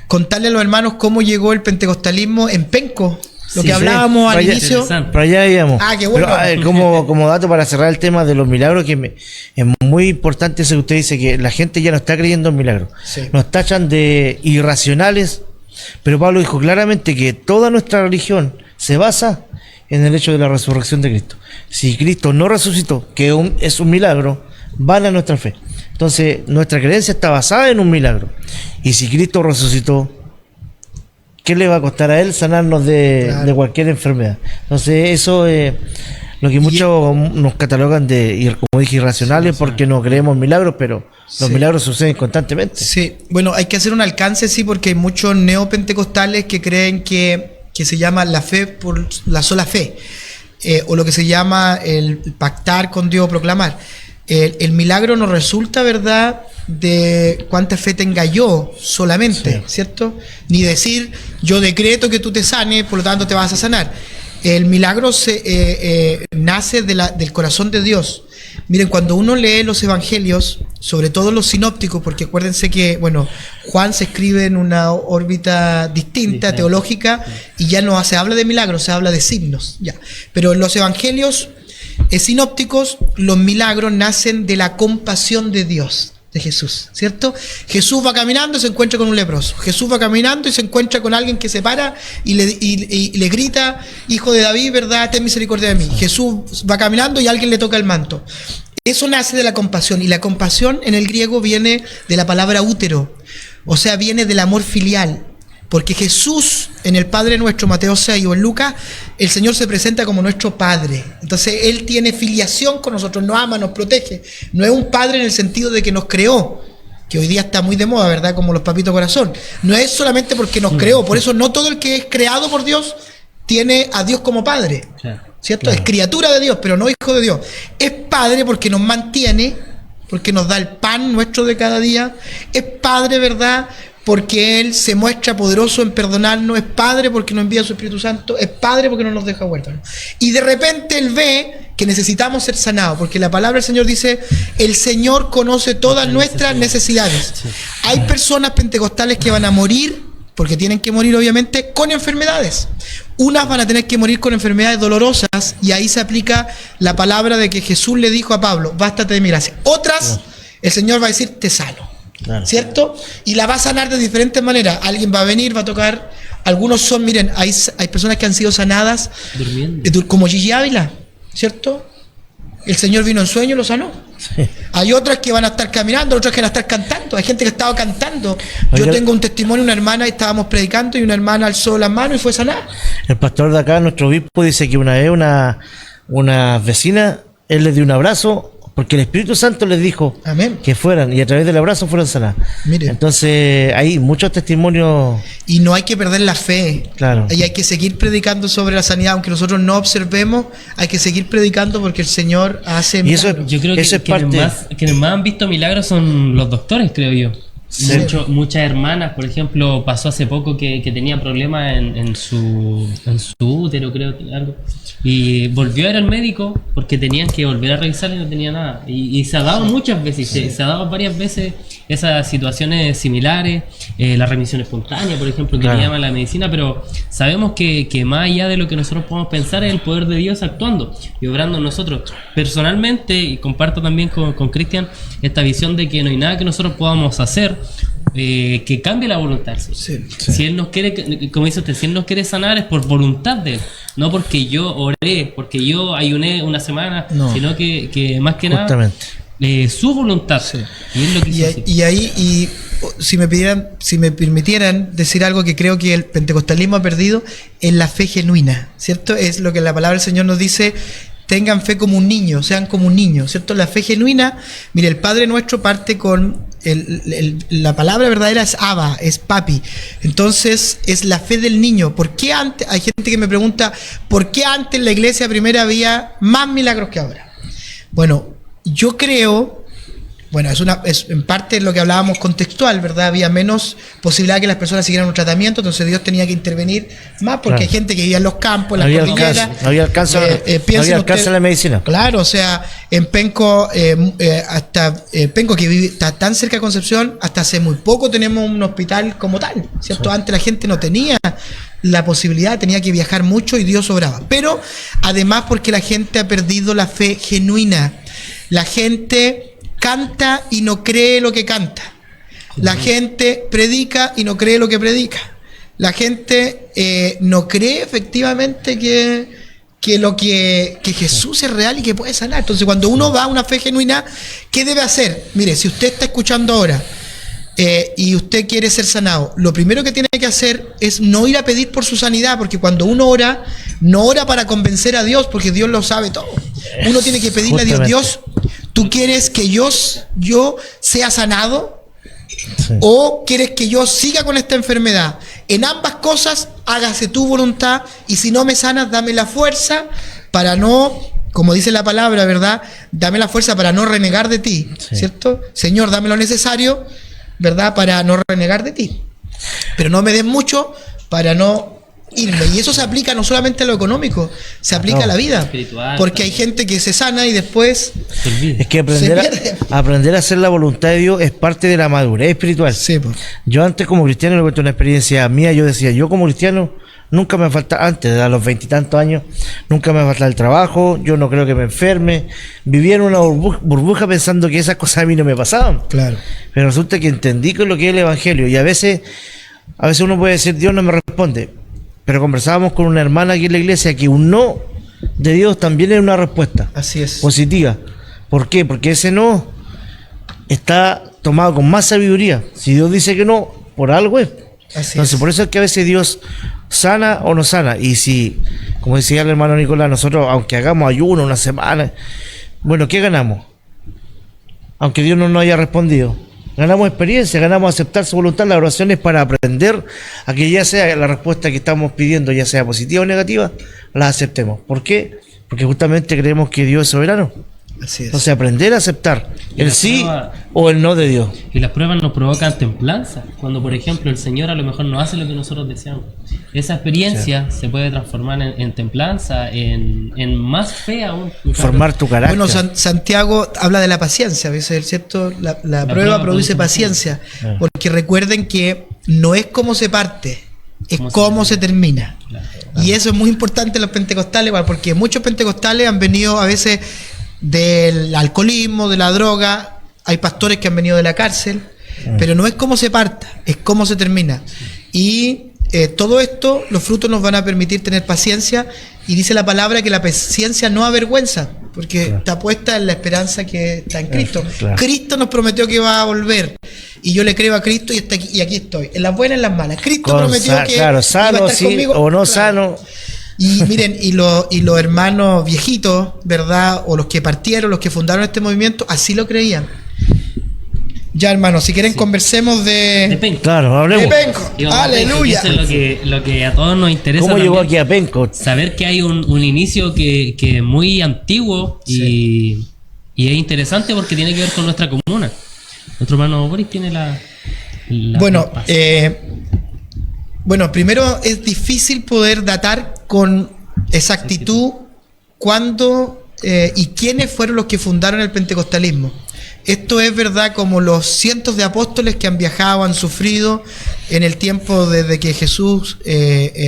contarle a los hermanos cómo llegó el pentecostalismo en Penco. Lo que hablábamos al inicio. Para allá íbamos. Qué bueno. Pero, como dato para cerrar el tema de los milagros, que es muy importante eso que usted dice, que la gente ya no está creyendo en milagros. Sí. Nos tachan de irracionales, pero Pablo dijo claramente que toda nuestra religión se basa en el hecho de la resurrección de Cristo. Si Cristo no resucitó, que es un milagro, van a nuestra fe. Entonces, nuestra creencia está basada en un milagro. Y si Cristo resucitó, ¿qué le va a costar a él sanarnos de cualquier enfermedad? Entonces eso es lo que muchos nos catalogan de, como dije, irracionales, porque no creemos en milagros, pero los milagros suceden constantemente. Sí, bueno, hay que hacer un alcance, sí, porque hay muchos neopentecostales que creen que se llama la fe por la sola fe, o lo que se llama el pactar con Dios, proclamar. El milagro no resulta, ¿verdad?, de cuánta fe tenga yo solamente, ¿cierto? Ni decir, yo decreto que tú te sanes, por lo tanto te vas a sanar. El milagro nace del corazón de Dios. Miren, cuando uno lee los evangelios, sobre todo los sinópticos, porque acuérdense que, bueno, Juan se escribe en una órbita distinta, teológica, y ya no se habla de milagros, se habla de signos, ya. Pero en los evangelios sinópticos, los milagros nacen de la compasión de Dios, de Jesús, ¿cierto? Jesús va caminando y se encuentra con un leproso. Jesús va caminando y se encuentra con alguien que se para y le grita, hijo de David, ¿verdad?, ten misericordia de mí. Jesús va caminando y alguien le toca el manto. Eso nace de la compasión, y la compasión en el griego viene de la palabra útero, o sea, viene del amor filial. Porque Jesús, en el Padre Nuestro, Mateo 6, o en Lucas, el Señor se presenta como nuestro Padre. Entonces, Él tiene filiación con nosotros, nos ama, nos protege. No es un Padre en el sentido de que nos creó, que hoy día está muy de moda, ¿verdad?, como los papitos corazón. No es solamente porque nos creó, por eso no todo el que es creado por Dios tiene a Dios como Padre, ¿cierto? Es criatura de Dios, pero no hijo de Dios. Es Padre porque nos mantiene, porque nos da el pan nuestro de cada día. Es Padre, ¿verdad?, porque Él se muestra poderoso en perdonarnos. Es Padre porque nos envía su Espíritu Santo. Es Padre porque no nos deja huérfanos. Y de repente Él ve que necesitamos ser sanados, porque la palabra del Señor dice, el Señor conoce todas nuestras necesidades. Hay personas pentecostales que van a morir, porque tienen que morir obviamente, con enfermedades. Unas van a tener que morir con enfermedades dolorosas, y ahí se aplica la palabra de que Jesús le dijo a Pablo, bástate de mi gracia. Otras, el Señor va a decir, te sano. ¿Cierto? Y la va a sanar de diferentes maneras. Alguien va a venir, va a tocar. Algunos son, miren, hay personas que han sido sanadas durmiendo, como Gigi Ávila, ¿cierto? El Señor vino en sueño y lo sanó. Sí. Hay otras que van a estar caminando, otras que van a estar cantando. Hay gente que estaba cantando. Yo tengo un testimonio de una hermana, y estábamos predicando, y una hermana alzó las manos y fue sanada. El pastor de acá, nuestro obispo, dice que una vez una vecina, él le dio un abrazo, porque el Espíritu Santo les dijo que fueran, y a través del abrazo fueron sanadas. Mire. Entonces hay muchos testimonios. Y no hay que perder la fe. Claro. Y hay que seguir predicando sobre la sanidad, aunque nosotros no observemos, hay que seguir predicando, porque el Señor hace milagros. Yo creo que quienes más han visto milagros son los doctores, creo yo. Sí. Muchas hermanas, por ejemplo, pasó hace poco que tenía problemas en su útero, creo, algo, y volvió a ir al médico porque tenían que volver a revisar y no tenía nada. Y se ha dado muchas veces, se ha dado varias veces esas situaciones similares, la remisión espontánea, por ejemplo, que le llaman la medicina, pero sabemos que más allá de lo que nosotros podemos pensar es el poder de Dios actuando y obrando en nosotros. Personalmente, y comparto también con Cristian esta visión de que no hay nada que nosotros podamos hacer que cambie la voluntad. Si Él nos quiere, como dice usted, si Él nos quiere sanar, es por voluntad de Él, no porque yo oré, porque yo ayuné una semana, sino que más que nada su voluntad. Y es lo que si me permitieran decir algo que creo que el pentecostalismo ha perdido, es la fe genuina, ¿cierto? Es lo que la palabra del Señor nos dice. Tengan fe como un niño, sean como un niño, ¿cierto? La fe genuina, mire, el Padre Nuestro parte con la palabra verdadera es Abba, es papi. Entonces es la fe del niño. ¿Por qué antes? Hay gente que me pregunta, ¿por qué antes en la iglesia primera había más milagros que ahora? Bueno, yo creo Bueno, es en parte lo que hablábamos contextual, ¿verdad? Había menos posibilidad de que las personas siguieran un tratamiento, entonces Dios tenía que intervenir más porque hay gente que vivía en los campos, en las cordilleras. No había alcance a la medicina. Claro, o sea, en Penco, Penco que está tan cerca de Concepción, hasta hace muy poco tenemos un hospital como tal, ¿cierto? Antes la gente no tenía la posibilidad, tenía que viajar mucho y Dios obraba. Pero además porque la gente ha perdido la fe genuina. La gente canta y no cree lo que canta. La gente predica y no cree lo que predica. La gente no cree efectivamente que Jesús es real y que puede sanar. Entonces, cuando uno va a una fe genuina, ¿qué debe hacer? Mire, si usted está escuchando ahora y usted quiere ser sanado, lo primero que tiene que hacer es no ir a pedir por su sanidad, porque cuando uno ora, no ora para convencer a Dios, porque Dios lo sabe todo. Uno tiene que pedirle a Dios, Dios, ¿tú quieres que yo sea sanado? Sí. ¿O quieres que yo siga con esta enfermedad? En ambas cosas, hágase tu voluntad, y si no me sanas, dame la fuerza para no, como dice la palabra, ¿verdad? Dame la fuerza para no renegar de ti, sí. ¿Cierto? Señor, dame lo necesario, ¿verdad? Para no renegar de ti. Pero no me des mucho para no irme. Y eso se aplica no solamente a lo económico, se aplica a la vida. Espiritual, porque hay gente que se sana y después es que aprender a hacer la voluntad de Dios es parte de la madurez espiritual. Sí, pues. Yo antes como cristiano, le cuento una experiencia mía, yo decía, yo como cristiano nunca me falta, antes de los 20 y tantos años, nunca me falta el trabajo, yo no creo que me enferme, vivía en una burbuja pensando que esas cosas a mí no me pasaban. Claro. Pero resulta que entendí con lo que es el evangelio, y a veces uno puede decir, Dios no me responde. Pero conversábamos con una hermana aquí en la iglesia que un no de Dios también es una respuesta. Así es. Positiva. ¿Por qué? Porque ese no está tomado con más sabiduría. Si Dios dice que no, por algo es. Así Entonces, por eso es que a veces Dios sana o no sana. Y si, como decía el hermano Nicolás, nosotros, aunque hagamos ayuno una semana, bueno, ¿qué ganamos? Aunque Dios no nos haya respondido. Ganamos experiencia, ganamos aceptar su voluntad. La oración es para aprender a que ya sea la respuesta que estamos pidiendo, ya sea positiva o negativa, la aceptemos. ¿Por qué? Porque justamente creemos que Dios es soberano. Así es. Entonces aprender a aceptar el sí o el no de Dios. Y las pruebas nos provocan templanza. Cuando, por ejemplo, el Señor a lo mejor no hace lo que nosotros deseamos. Esa experiencia se puede transformar en templanza, en más fe aún. Formar tu carácter. Bueno, Santiago habla de la paciencia, ¿cierto? La prueba produce paciencia. Porque recuerden que no es cómo se parte, es cómo se termina. Claro. Y eso es muy importante en los pentecostales, porque muchos pentecostales han venido a veces del alcoholismo, de la droga, hay pastores que han venido de la cárcel, pero no es cómo se parta, es cómo se termina. Y todo esto, los frutos nos van a permitir tener paciencia, y dice la palabra que la paciencia no avergüenza, porque está puesta en la esperanza que está en Cristo. Claro. Cristo nos prometió que va a volver, y yo le creo a Cristo y aquí estoy, en las buenas y en las malas. Cristo prometió que sano, iba a estar conmigo, o no sano. Y miren, y los hermanos viejitos, ¿verdad? O los que partieron, los que fundaron este movimiento, así lo creían. Ya, hermanos, si quieren conversemos de Penco. Claro, hablemos. De Penco. Aleluya. Eso es lo que a todos nos interesa. ¿Cómo llegó aquí a Penco? Saber que hay un inicio que es muy antiguo y es interesante porque tiene que ver con nuestra comuna. Nuestro hermano Boris tiene la Bueno, primero es difícil poder datar con exactitud cuándo y quiénes fueron los que fundaron el pentecostalismo. Esto es verdad como los cientos de apóstoles que han viajado, han sufrido en el tiempo desde que Jesús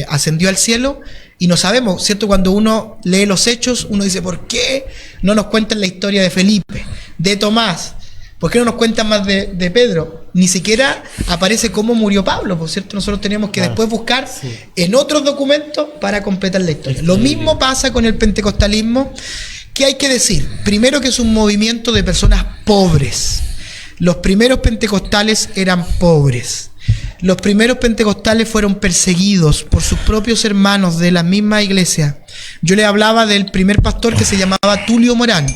ascendió al cielo, y no sabemos, ¿cierto? Cuando uno lee los hechos, uno dice, ¿por qué no nos cuentan la historia de Felipe, de Tomás? ¿Por qué no nos cuentan más de Pedro? Ni siquiera aparece cómo murió Pablo, por cierto. Nosotros teníamos que después buscar en otros documentos para completar la historia. Lo mismo pasa con el pentecostalismo. ¿Qué hay que decir? Primero, que es un movimiento de personas pobres. Los primeros pentecostales eran pobres. Los primeros pentecostales fueron perseguidos por sus propios hermanos de la misma iglesia. Yo le hablaba del primer pastor que se llamaba Tulio Morán.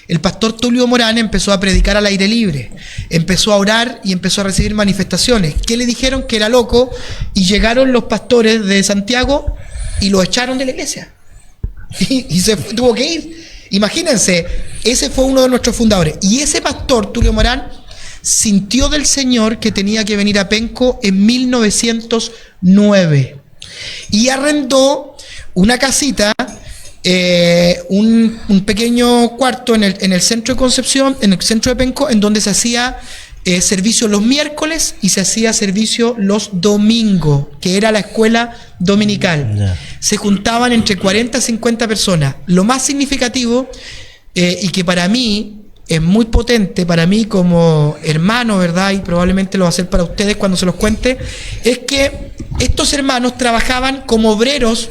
El pastor Tulio Morán empezó a predicar al aire libre, empezó a orar y empezó a recibir manifestaciones. ¿Qué le dijeron? Que era loco, y llegaron los pastores de Santiago y lo echaron de la iglesia. Y tuvo que ir. Imagínense, ese fue uno de nuestros fundadores. Y ese pastor, Tulio Morán, sintió del Señor que tenía que venir a Penco en 1909. Y arrendó una casita, un pequeño cuarto en el centro de Concepción, en el centro de Penco, en donde se hacía servicio los miércoles y se hacía servicio los domingos, que era la escuela dominical. Yeah. Se juntaban entre 40 y 50 personas. Lo más significativo, y que para mí es muy potente, para mí como hermano, ¿verdad? Y probablemente lo va a hacer para ustedes cuando se los cuente, es que estos hermanos trabajaban como obreros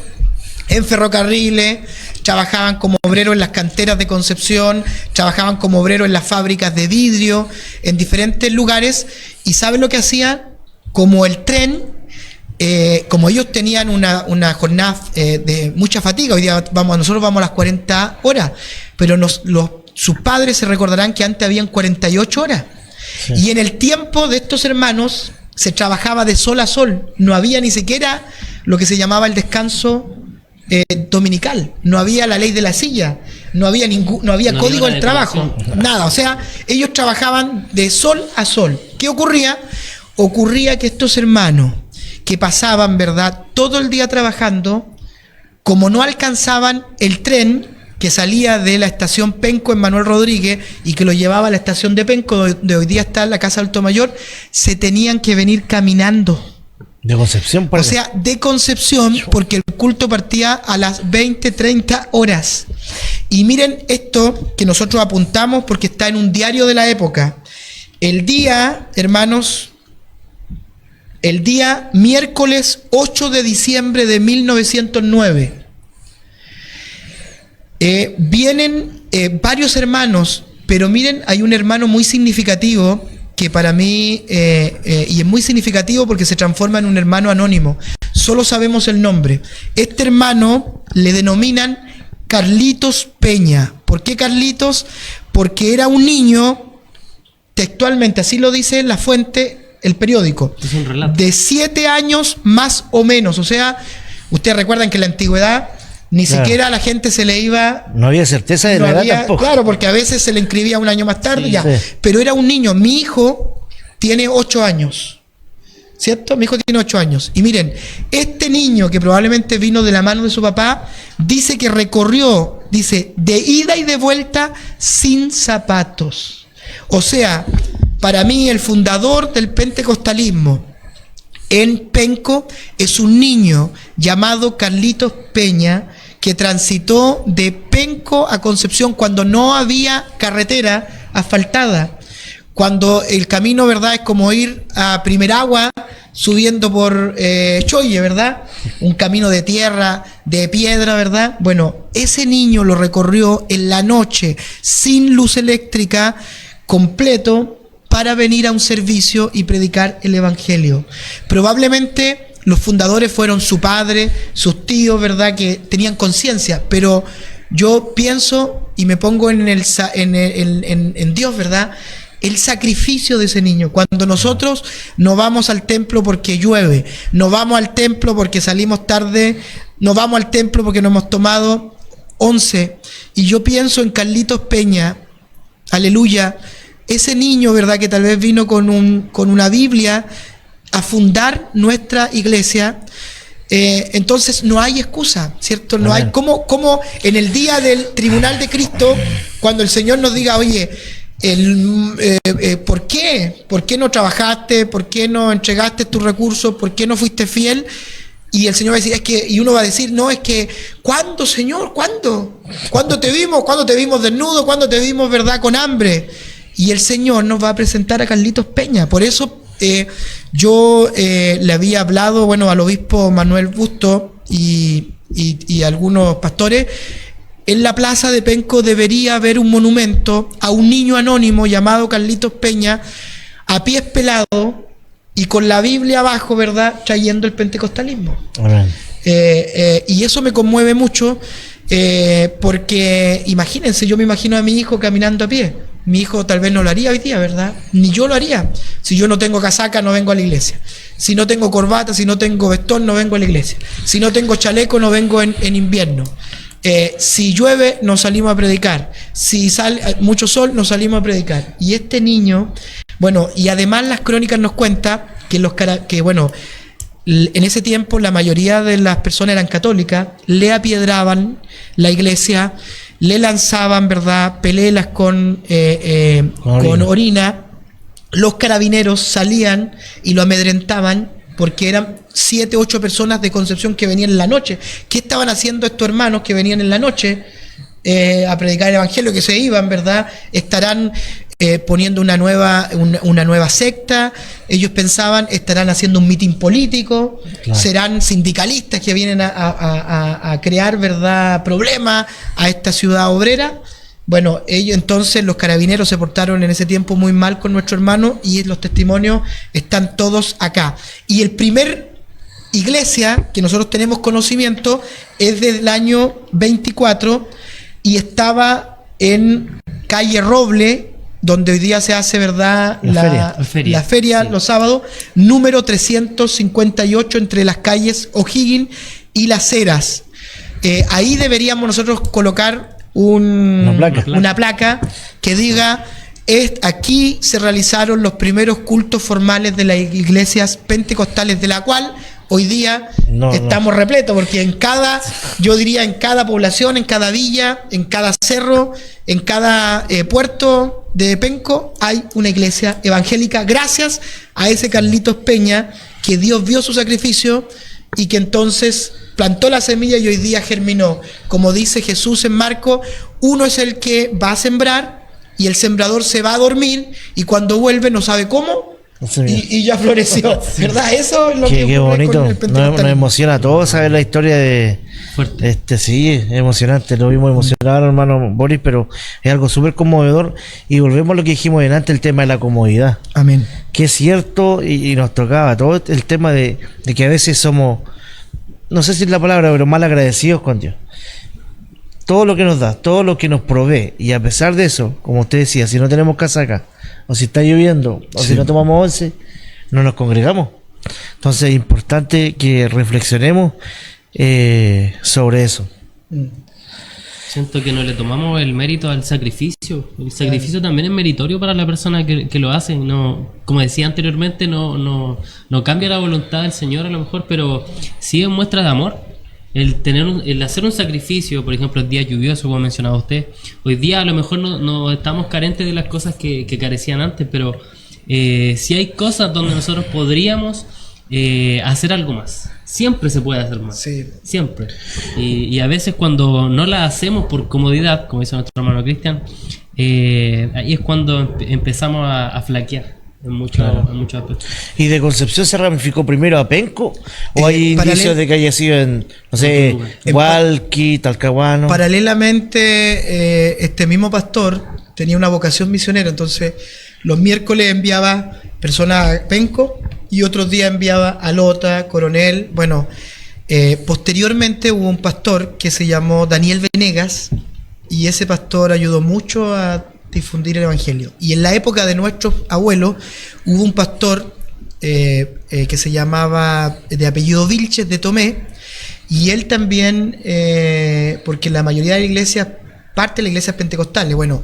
en ferrocarriles, trabajaban como obreros en las canteras de Concepción, trabajaban como obreros en las fábricas de vidrio, en diferentes lugares, y ¿saben lo que hacían? Como el tren, como ellos tenían una jornada de mucha fatiga, hoy día nosotros vamos a las 40 horas, pero sus padres se recordarán que antes habían 48 horas, sí. Y en el tiempo de estos hermanos se trabajaba de sol a sol, no había ni siquiera lo que se llamaba el descanso dominical, no había la ley de la silla, no había código del trabajo, nada, o sea, ellos trabajaban de sol a sol. ¿Qué ocurría? Ocurría que estos hermanos que pasaban, ¿verdad?, todo el día trabajando, como no alcanzaban el tren que salía de la estación Penco en Manuel Rodríguez y que lo llevaba a la estación de Penco, donde hoy día está la Casa Alto Mayor, se tenían que venir caminando. De Concepción, o sea, de Concepción, porque el culto partía a las 20-30 horas. Y miren esto que nosotros apuntamos porque está en un diario de la época. El día, hermanos, el día miércoles 8 de diciembre de 1909, vienen varios hermanos, pero miren, hay un hermano muy significativo que para mí, y es muy significativo porque se transforma en un hermano anónimo. Solo sabemos el nombre. Este hermano le denominan Carlitos Peña. ¿Por qué Carlitos? Porque era un niño, textualmente, así lo dice la fuente, el periódico, es un relato, de 7 años más o menos. O sea, ustedes recuerdan que en la antigüedad ni siquiera a la gente se le iba... No había certeza de la edad tampoco. Claro, porque a veces se le inscribía un año más tarde, sí, ya. Sí. Pero era un niño. Mi hijo tiene 8 años, ¿cierto? Mi hijo tiene 8 años. Y miren, este niño que probablemente vino de la mano de su papá, dice que recorrió, dice, de ida y de vuelta sin zapatos. O sea, para mí el fundador del pentecostalismo en Penco es un niño llamado Carlitos Peña, que transitó de Penco a Concepción cuando no había carretera asfaltada, cuando el camino, ¿verdad?, es como ir a Primeragua subiendo por Choye, ¿verdad? Un camino de tierra, de piedra, ¿verdad? Bueno, ese niño lo recorrió en la noche, sin luz eléctrica, completo, para venir a un servicio y predicar el Evangelio. Probablemente los fundadores fueron su padre, sus tíos, ¿verdad?, que tenían conciencia, pero yo pienso y me pongo en Dios, ¿verdad?, el sacrificio de ese niño. Cuando nosotros no vamos al templo porque llueve, no vamos al templo porque salimos tarde, no vamos al templo porque nos hemos tomado 11, y yo pienso en Carlitos Peña, aleluya, ese niño, ¿verdad?, que tal vez vino con una Biblia a fundar nuestra iglesia. Entonces no hay excusa, ¿cierto? No hay como en el día del tribunal de Cristo, cuando el Señor nos diga, oye, ¿por qué? ¿Por qué no trabajaste? ¿Por qué no entregaste tus recursos? ¿Por qué no fuiste fiel? Y el Señor va a decir, y uno va a decir, no, es que, ¿cuándo, Señor? ¿Cuándo? ¿Cuándo te vimos? ¿Cuándo te vimos desnudo? ¿Cuándo te vimos, verdad, con hambre? Y el Señor nos va a presentar a Carlitos Peña. Por eso yo le había hablado, bueno, al obispo Manuel Busto y algunos pastores. En la plaza de Penco debería haber un monumento a un niño anónimo llamado Carlitos Peña, a pies pelados y con la Biblia abajo, ¿verdad?, trayendo el pentecostalismo. Amén. Y eso me conmueve mucho, porque imagínense, yo me imagino a mi hijo caminando a pie. Mi hijo tal vez no lo haría hoy día, ¿verdad? Ni yo lo haría. Si yo no tengo casaca, no vengo a la iglesia. Si no tengo corbata, si no tengo vestón, no vengo a la iglesia. Si no tengo chaleco, no vengo en invierno. Si llueve, nos salimos a predicar. Si sale mucho sol, nos salimos a predicar. Y este niño, bueno, y además las crónicas nos cuentan que bueno, en ese tiempo la mayoría de las personas eran católicas, le apiedraban la iglesia, le lanzaban, ¿verdad?, pelelas con orina. Los carabineros salían y lo amedrentaban porque eran 7, 8 personas de Concepción que venían en la noche. ¿Qué estaban haciendo estos hermanos que venían en la noche a predicar el evangelio? Que se iban, ¿verdad? Estarán poniendo una nueva secta. Ellos pensaban, estarán haciendo un mitin político. Claro. Serán sindicalistas que vienen a crear, ¿verdad?, problemas a esta ciudad obrera. Bueno, entonces los carabineros se portaron en ese tiempo muy mal con nuestro hermano y los testimonios están todos acá. Y el primer iglesia que nosotros tenemos conocimiento es del año 24 y estaba en calle Roble, donde hoy día se hace, ¿verdad?, la feria, sí, los sábados, número 358 entre las calles O'Higgins y Las Heras. Ahí deberíamos nosotros colocar una placa que diga: aquí se realizaron los primeros cultos formales de las iglesias pentecostales, de la cual hoy día estamos repletos, porque en cada población, en cada villa, en cada cerro, en cada puerto de Penco hay una iglesia evangélica, gracias a ese Carlitos Peña, que Dios vio su sacrificio y que entonces plantó la semilla y hoy día germinó. Como dice Jesús en Marcos, uno es el que va a sembrar y el sembrador se va a dormir y cuando vuelve no sabe cómo y ya floreció, ¿verdad? Eso es lo que qué bonito. Nos emociona a todos saber la historia de fuerte. Sí, es emocionante, lo vimos emocionado, hermano Boris, pero es algo súper conmovedor. Y volvemos a lo que dijimos delante, el tema de la comodidad. Amén. Que es cierto, y nos tocaba todo el tema de que a veces somos, no sé si es la palabra, pero mal agradecidos con Dios. Todo lo que nos da, todo lo que nos provee, y a pesar de eso, como usted decía, si no tenemos casaca, o si está lloviendo, o si no tomamos once, no nos congregamos. Entonces es importante que reflexionemos sobre eso. Siento que no le tomamos el mérito al sacrificio. El sacrificio también es meritorio para la persona que lo hace. No, como decía anteriormente, no cambia la voluntad del Señor a lo mejor, pero sí es muestra de amor. El hacer un sacrificio, por ejemplo, el día lluvioso, como ha mencionado usted. Hoy día a lo mejor no estamos carentes de las cosas que carecían antes, pero sí hay cosas donde nosotros podríamos hacer algo más. Siempre se puede hacer más, sí. Siempre. Y a veces cuando no la hacemos por comodidad, como dice nuestro hermano Cristian, ahí es cuando empezamos a flaquear en muchos aspectos. ¿Y de Concepción se ramificó primero a Penco? ¿O hay indicios de que haya sido en, no sé, Hualqui, Talcahuano? Paralelamente, este mismo pastor tenía una vocación misionera, entonces los miércoles enviaba personas a Penco y otros días enviaba a Lota, Coronel. Bueno, posteriormente hubo un pastor que se llamó Daniel Venegas y ese pastor ayudó mucho a difundir el evangelio. Y en la época de nuestros abuelos hubo un pastor que se llamaba, de apellido Vilches, de Tomé, y él también, porque la mayoría de las iglesias, parte de las iglesias pentecostales, bueno,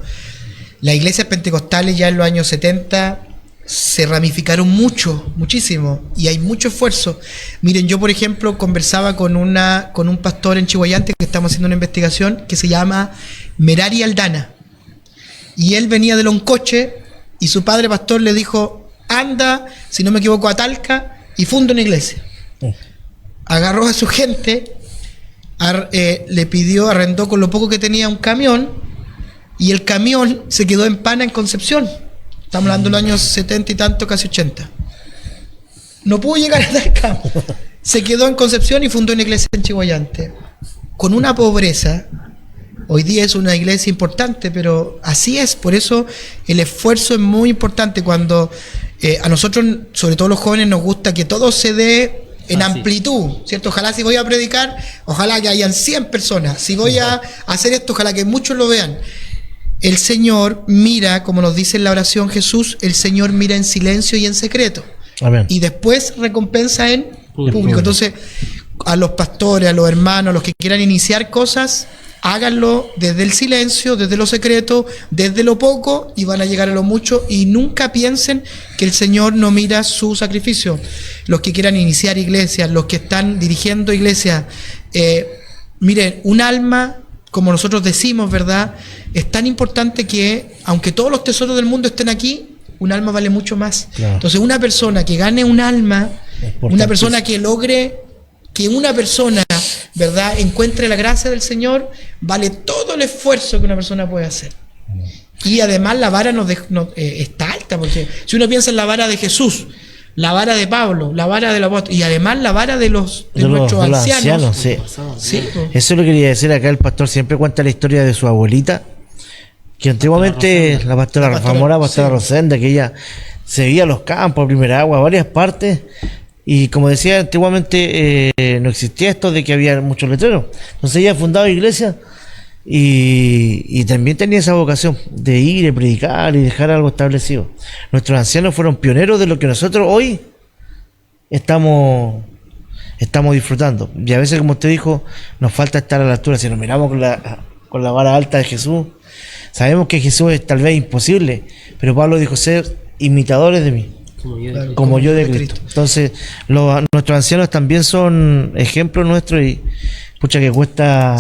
las iglesias pentecostales ya en los años 70 se ramificaron muchísimo, y hay mucho esfuerzo. Miren, yo por ejemplo conversaba con un pastor en Chihuayante que estamos haciendo una investigación que se llama Merari Aldana, y él venía de Loncoche y su padre pastor le dijo: anda, si no me equivoco, a Talca y funda una iglesia. Agarró a su gente, le pidió, arrendó con lo poco que tenía un camión, y el camión se quedó en pana en Concepción. Estamos hablando de los años 70 y tanto, casi 80. No pudo llegar a Talca. Se quedó en Concepción y fundó una iglesia en Chihuayante. Con una pobreza. Hoy día es una iglesia importante, pero así es. Por eso el esfuerzo es muy importante. Cuando a nosotros, sobre todo los jóvenes, nos gusta que todo se dé en amplitud, ¿cierto? Ojalá si voy a predicar, ojalá que hayan 100 personas. Si voy a hacer esto, ojalá que muchos lo vean. El Señor mira, como nos dice en la oración Jesús, el Señor mira en silencio y en secreto. Amén. Y después recompensa en público. Entonces, a los pastores, a los hermanos, a los que quieran iniciar cosas, háganlo desde el silencio, desde lo secreto, desde lo poco, y van a llegar a lo mucho. Y nunca piensen que el Señor no mira su sacrificio. Los que quieran iniciar iglesias, los que están dirigiendo iglesias, miren, un alma, como nosotros decimos, ¿verdad?, es tan importante que, aunque todos los tesoros del mundo estén aquí, un alma vale mucho más. Claro. Entonces, una persona que gane un alma, una persona que logre que una persona, ¿verdad?, encuentre la gracia del Señor, vale todo el esfuerzo que una persona puede hacer. Y además la vara está alta, porque si uno piensa en la vara de Jesús, la vara de Pablo, la vara del apóstol, y además la vara de nuestros ancianos. Sí. Sí, pues. Eso lo quería decir acá. El pastor siempre cuenta la historia de su abuelita, que antiguamente la pastora Rosenda, que ella se veía a los campos, a primera agua, a varias partes. Y como decía, antiguamente no existía esto de que había muchos letreros. Entonces ella fundaba iglesias y también tenía esa vocación de ir y predicar y dejar algo establecido. Nuestros ancianos fueron pioneros de lo que nosotros hoy estamos disfrutando. Y a veces, como usted dijo, nos falta estar a la altura. Si nos miramos con la vara alta de Jesús, sabemos que Jesús es tal vez imposible, pero Pablo dijo: ser imitadores de mí, como yo de Cristo. Entonces, nuestros ancianos también son ejemplos nuestros y pucha que cuesta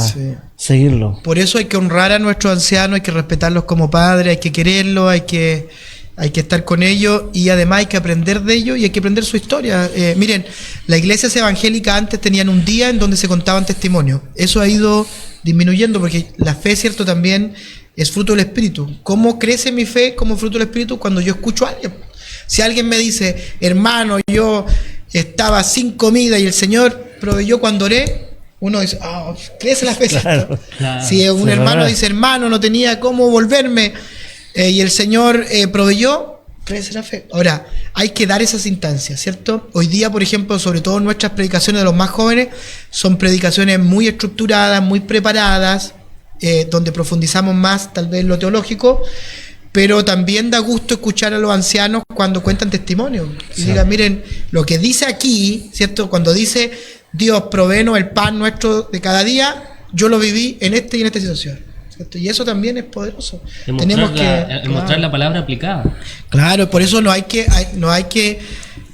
seguirlo. Por eso hay que honrar a nuestros ancianos, hay que respetarlos como padres, hay que quererlos, hay que estar con ellos, y además hay que aprender de ellos y hay que aprender su historia. Miren, las iglesias evangélicas antes tenían un día en donde se contaban testimonios. Eso ha ido disminuyendo porque la fe, cierto, también es fruto del Espíritu. ¿Cómo crece mi fe como fruto del Espíritu? Cuando yo escucho a alguien. Si alguien me dice: hermano, yo estaba sin comida y el Señor proveyó cuando oré, uno dice: crece la fe. Claro. Si un hermano dice: hermano, no tenía cómo volverme, y el Señor proveyó, crece la fe. Ahora, hay que dar esas instancias, ¿cierto? Hoy día, por ejemplo, sobre todo nuestras predicaciones de los más jóvenes, son predicaciones muy estructuradas, muy preparadas, donde profundizamos más tal vez lo teológico, pero también da gusto escuchar a los ancianos cuando cuentan testimonios. Y digan: miren, lo que dice aquí, ¿cierto? Cuando dice: Dios provéenos el pan nuestro de cada día, yo lo viví en esta y en esta situación, ¿cierto? Y eso también es poderoso. Tenemos que mostrar la palabra aplicada. Claro, por eso no hay que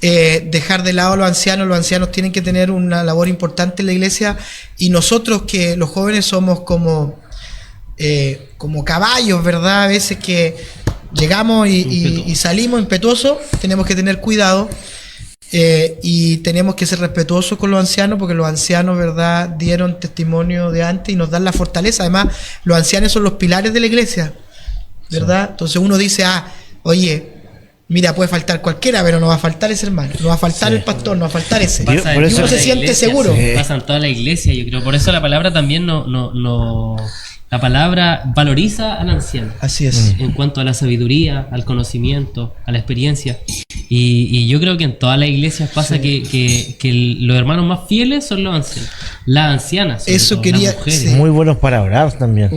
dejar de lado a los ancianos. Los ancianos tienen que tener una labor importante en la iglesia, y nosotros, que los jóvenes somos como caballos, ¿verdad? A veces que llegamos y salimos impetuosos, tenemos que tener cuidado, y tenemos que ser respetuosos con los ancianos, porque los ancianos, ¿verdad?, dieron testimonio de antes y nos dan la fortaleza. Además, los ancianos son los pilares de la iglesia, ¿verdad? Entonces uno dice: oye, mira, puede faltar cualquiera, pero no va a faltar ese hermano, no va a faltar el pastor, no va a faltar ese. Por eso uno se siente seguro. Pasa en toda la iglesia, yo creo. Por eso la palabra también la palabra valoriza al anciano. Así es. En cuanto a la sabiduría, al conocimiento, a la experiencia. Y yo creo que en todas las iglesias pasa que los hermanos más fieles son los ancianos. Las ancianas. Eso quería. Las mujeres. Muy buenos para orar también.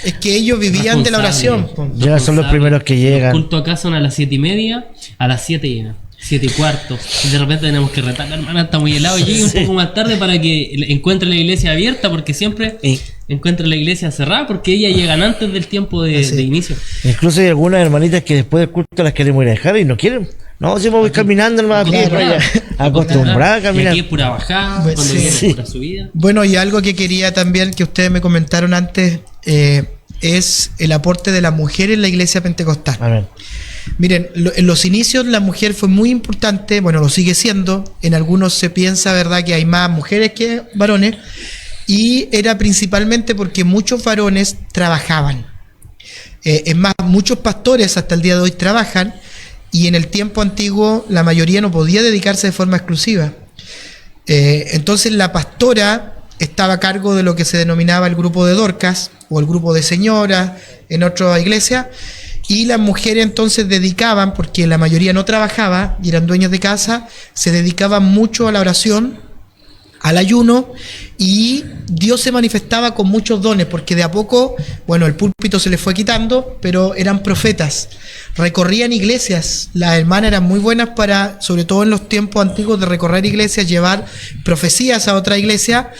Es que ellos vivían de la oración. Ya son los primeros que llegan. Los cultos acá son a las 7:30, a las 7 llegan. 7:15, y de repente tenemos que retar: la hermana está muy helado, llegue un poco más tarde para que encuentre la iglesia abierta, porque siempre encuentra la iglesia cerrada, porque ellas llegan antes del tiempo de inicio. Incluso hay algunas hermanitas que después del culto las queremos ir a dejar y no quieren. No, si voy caminando nomás, acostumbrada a caminar. Y aquí es pura bajada, cuando viene es pura subida. Bueno, y algo que quería también que ustedes me comentaron antes, es el aporte de la mujer en la iglesia pentecostal. A ver. Miren, en los inicios la mujer fue muy importante, bueno, lo sigue siendo. En algunos se piensa, ¿verdad?, que hay más mujeres que varones, y era principalmente porque muchos varones trabajaban. Es más, muchos pastores hasta el día de hoy trabajan, y en el tiempo antiguo la mayoría no podía dedicarse de forma exclusiva. Entonces la pastora estaba a cargo de lo que se denominaba el grupo de Dorcas o el grupo de señoras en otra iglesia, y las mujeres entonces dedicaban, porque la mayoría no trabajaba y eran dueñas de casa, se dedicaban mucho a la oración, al ayuno, y Dios se manifestaba con muchos dones, porque de a poco, bueno, el púlpito se les fue quitando, pero eran profetas, recorrían iglesias. Las hermanas eran muy buenas para, sobre todo en los tiempos antiguos, de recorrer iglesias, llevar profecías a otra iglesia,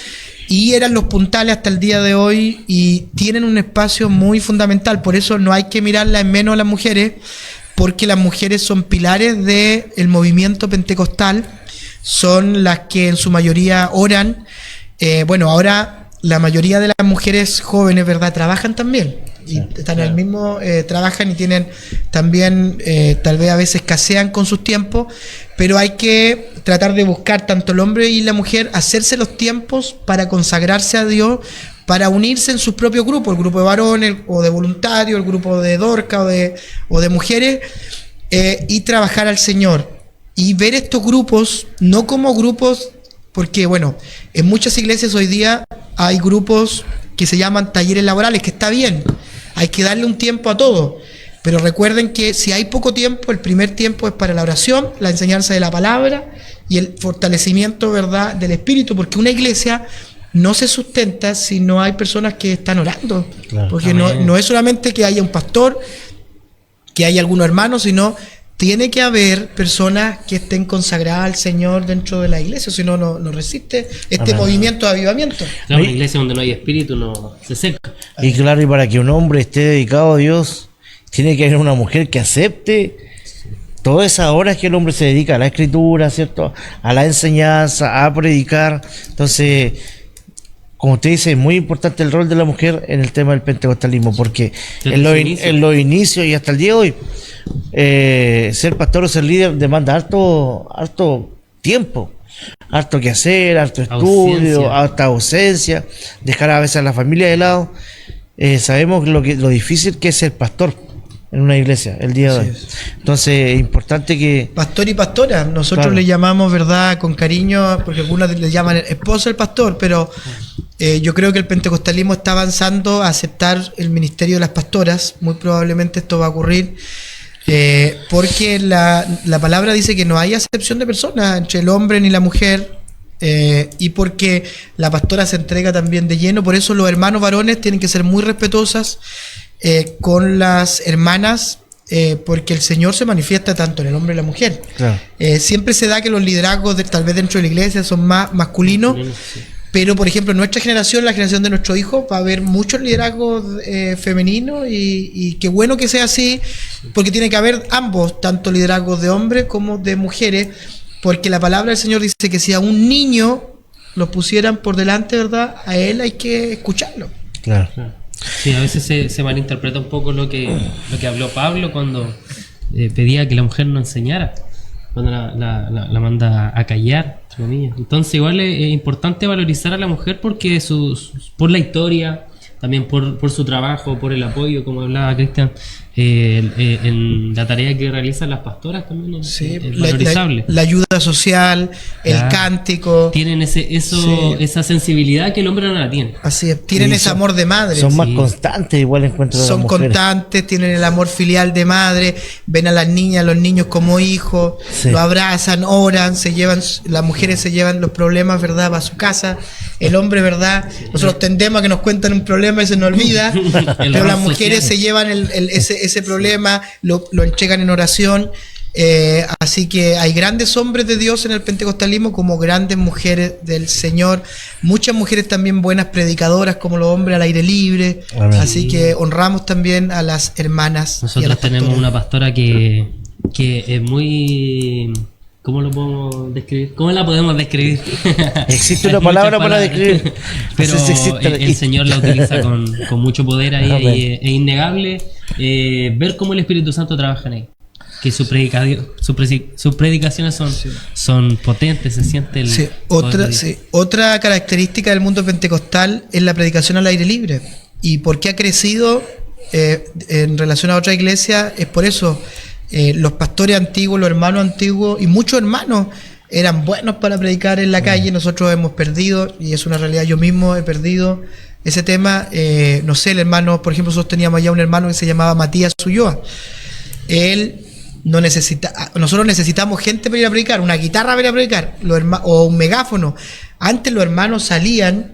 y eran los puntales hasta el día de hoy y tienen un espacio muy fundamental. Por eso no hay que mirarla en menos a las mujeres, porque las mujeres son pilares del movimiento pentecostal, son las que en su mayoría oran. Bueno, ahora la mayoría de las mujeres jóvenes, ¿verdad?, trabajan también. Y están en el mismo, trabajan y tienen también, tal vez a veces escasean con sus tiempos, pero hay que tratar de buscar, tanto el hombre y la mujer, hacerse los tiempos para consagrarse a Dios, para unirse en sus propios grupos, el grupo de varones o de voluntarios, el grupo de Dorca o de mujeres, y trabajar al Señor. Y ver estos grupos, no como grupos, porque bueno, en muchas iglesias hoy día hay grupos que se llaman talleres laborales, que está bien, hay que darle un tiempo a todo, pero recuerden que si hay poco tiempo, el primer tiempo es para la oración, la enseñanza de la palabra y el fortalecimiento, ¿verdad?, del espíritu, porque una iglesia no se sustenta si no hay personas que están orando, claro, porque no es solamente que haya un pastor, que haya algunos hermanos, sino tiene que haber personas que estén consagradas al Señor dentro de la iglesia, si no, no resiste este movimiento de avivamiento. Claro, una iglesia donde no hay espíritu no se seca. Y claro, y para que un hombre esté dedicado a Dios, tiene que haber una mujer que acepte todas esas horas que el hombre se dedica a la escritura, ¿cierto?, a la enseñanza, a predicar. Entonces, como usted dice, es muy importante el rol de la mujer en el tema del pentecostalismo, porque en los inicios y hasta el día de hoy, ser pastor o ser líder demanda harto tiempo, harto que hacer, harto estudio, harta ausencia, dejar a veces a la familia de lado. Sabemos lo difícil que es ser pastor en una iglesia el día de hoy. Entonces es importante que... Pastor y pastora, nosotros le llamamos, ¿verdad?, con cariño, porque algunos le llaman esposo del pastor, pero yo creo que el pentecostalismo está avanzando a aceptar el ministerio de las pastoras. Muy probablemente esto va a ocurrir, porque la palabra dice que no hay acepción de personas entre el hombre ni la mujer, y porque la pastora se entrega también de lleno. Por eso los hermanos varones tienen que ser muy respetuosas con las hermanas, porque el Señor se manifiesta tanto en el hombre y la mujer. Claro. Siempre se da que los liderazgos tal vez dentro de la iglesia son más masculinos, sí. Pero por ejemplo en nuestra generación, la generación de nuestro hijo, va a haber muchos liderazgos femeninos, y qué bueno que sea así, porque tiene que haber ambos, tanto liderazgos de hombres como de mujeres, porque la palabra del Señor dice que si a un niño lo pusieran por delante, ¿verdad?, a él hay que escucharlo. Claro. Sí, a veces se malinterpreta un poco lo que habló Pablo cuando pedía que la mujer no enseñara, cuando la manda a callar, entre comillas. Entonces igual es importante valorizar a la mujer porque por la historia, también por su trabajo, por el apoyo, como hablaba Cristian, en la tarea que realizan las pastoras también es valorizable. La ayuda social, el cántico. Tienen esa sensibilidad que el hombre no la tiene. Así es, tienen ese amor de madre. Son más constantes, igual encuentro. Son constantes, tienen el amor filial de madre, ven a las niñas, a los niños como hijos, lo abrazan, oran, las mujeres se llevan los problemas, ¿verdad?, para su casa. El hombre, ¿verdad?, nosotros tendemos a que nos cuentan un problema y se nos olvida, pero las mujeres se llevan ese problema, lo entregan en oración. Así que hay grandes hombres de Dios en el pentecostalismo, como grandes mujeres del Señor, muchas mujeres también buenas predicadoras, como los hombres al aire libre. Amén. Así que honramos también a las hermanas. Nosotros tenemos una pastora que es muy... ¿Cómo lo podemos describir? ¿Cómo la podemos describir? Existe una palabra para describir. Pero el Señor la utiliza con mucho poder ahí, y es innegable ver cómo el Espíritu Santo trabaja en ahí. Que sus predicaciones son potentes, se siente el Otra característica del mundo pentecostal es la predicación al aire libre. ¿Y por qué ha crecido en relación a otra iglesia? Es por eso. Los pastores antiguos, los hermanos antiguos y muchos hermanos eran buenos para predicar en la calle. Nosotros hemos perdido, y es una realidad, yo mismo he perdido ese tema. No sé, el hermano, por ejemplo, nosotros teníamos allá un hermano que se llamaba Matías Ulloa. Él no necesita, nosotros necesitamos gente para ir a predicar, una guitarra para ir a predicar, o un megáfono. Antes los hermanos salían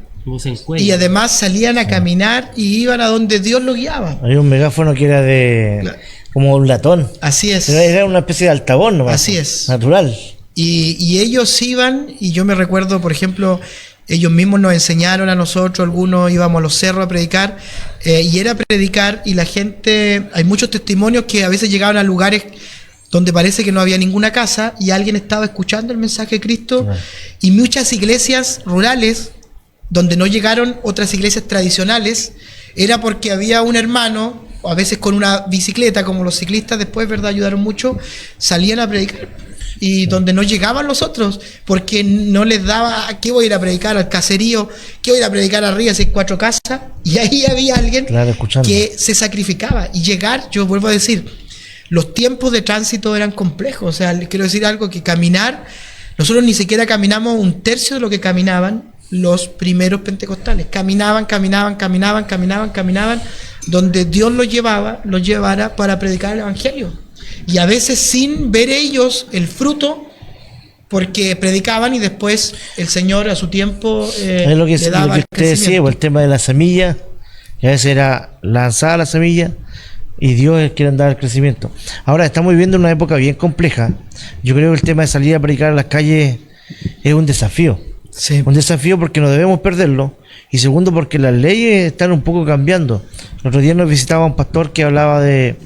y además salían a caminar y iban a donde Dios los guiaba. Había un megáfono que era como un latón. Así es. Pero era una especie de altavoz, ¿no? Así es. Natural. Y ellos iban, y yo me recuerdo, por ejemplo, ellos mismos nos enseñaron a nosotros, algunos íbamos a los cerros a predicar, y era predicar, y la gente, hay muchos testimonios que a veces llegaban a lugares donde parece que no había ninguna casa y alguien estaba escuchando el mensaje de Cristo, y muchas iglesias rurales donde no llegaron otras iglesias tradicionales, era porque había un hermano, o a veces con una bicicleta, como los ciclistas después, ¿verdad?, ayudaron mucho, salían a predicar, y donde no llegaban los otros, porque no les daba, ¿qué voy a ir a predicar al caserío? ¿Qué voy a ir a predicar arriba si hay 4 casas? Y ahí había alguien que se sacrificaba, y llegar, yo vuelvo a decir, los tiempos de tránsito eran complejos, o sea, les quiero decir algo, que caminar, nosotros ni siquiera caminamos 1/3 de lo que caminaban los primeros pentecostales, caminaban, donde Dios los llevara para predicar el evangelio, y a veces sin ver ellos el fruto, porque predicaban y después el Señor a su tiempo es lo que, le daba lo que usted decía, el tema de la semilla, que a veces era lanzada la semilla y Dios es quien da el crecimiento. Ahora estamos viviendo una época bien compleja. Yo creo que el tema de salir a predicar a las calles es un desafío. Sí. Un desafío porque no debemos perderlo, y segundo porque las leyes están un poco cambiando. El otro día nos visitaba un pastor que hablaba de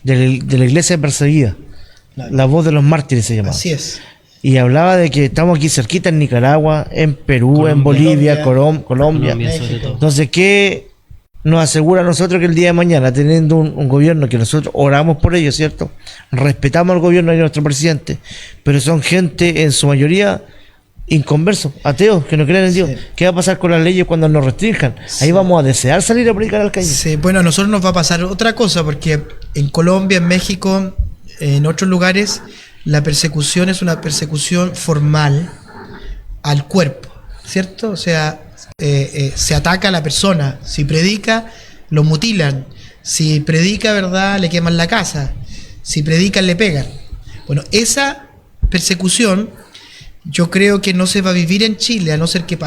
la iglesia perseguida, la voz de los mártires se llamaba. Así es. Y hablaba de que estamos aquí cerquita en Nicaragua, en Perú, en Bolivia, Colombia. Entonces, ¿qué nos asegura a nosotros que el día de mañana, teniendo un gobierno que nosotros oramos por ellos, ¿cierto? Respetamos al gobierno de nuestro presidente, pero son gente en su mayoría inconversos, ateos, que no creen en Dios. Sí. ¿Qué va a pasar con las leyes cuando nos restrinjan? Ahí vamos a desear salir a predicar al calle. Sí, bueno, a nosotros nos va a pasar otra cosa, porque en Colombia, en México, en otros lugares, la persecución es una persecución formal al cuerpo, ¿cierto? O sea, se ataca a la persona. Si predica, lo mutilan. Si predica, ¿verdad?, le queman la casa. Si predican, le pegan. Bueno, esa persecución yo creo que no se va a vivir en Chile, a no ser que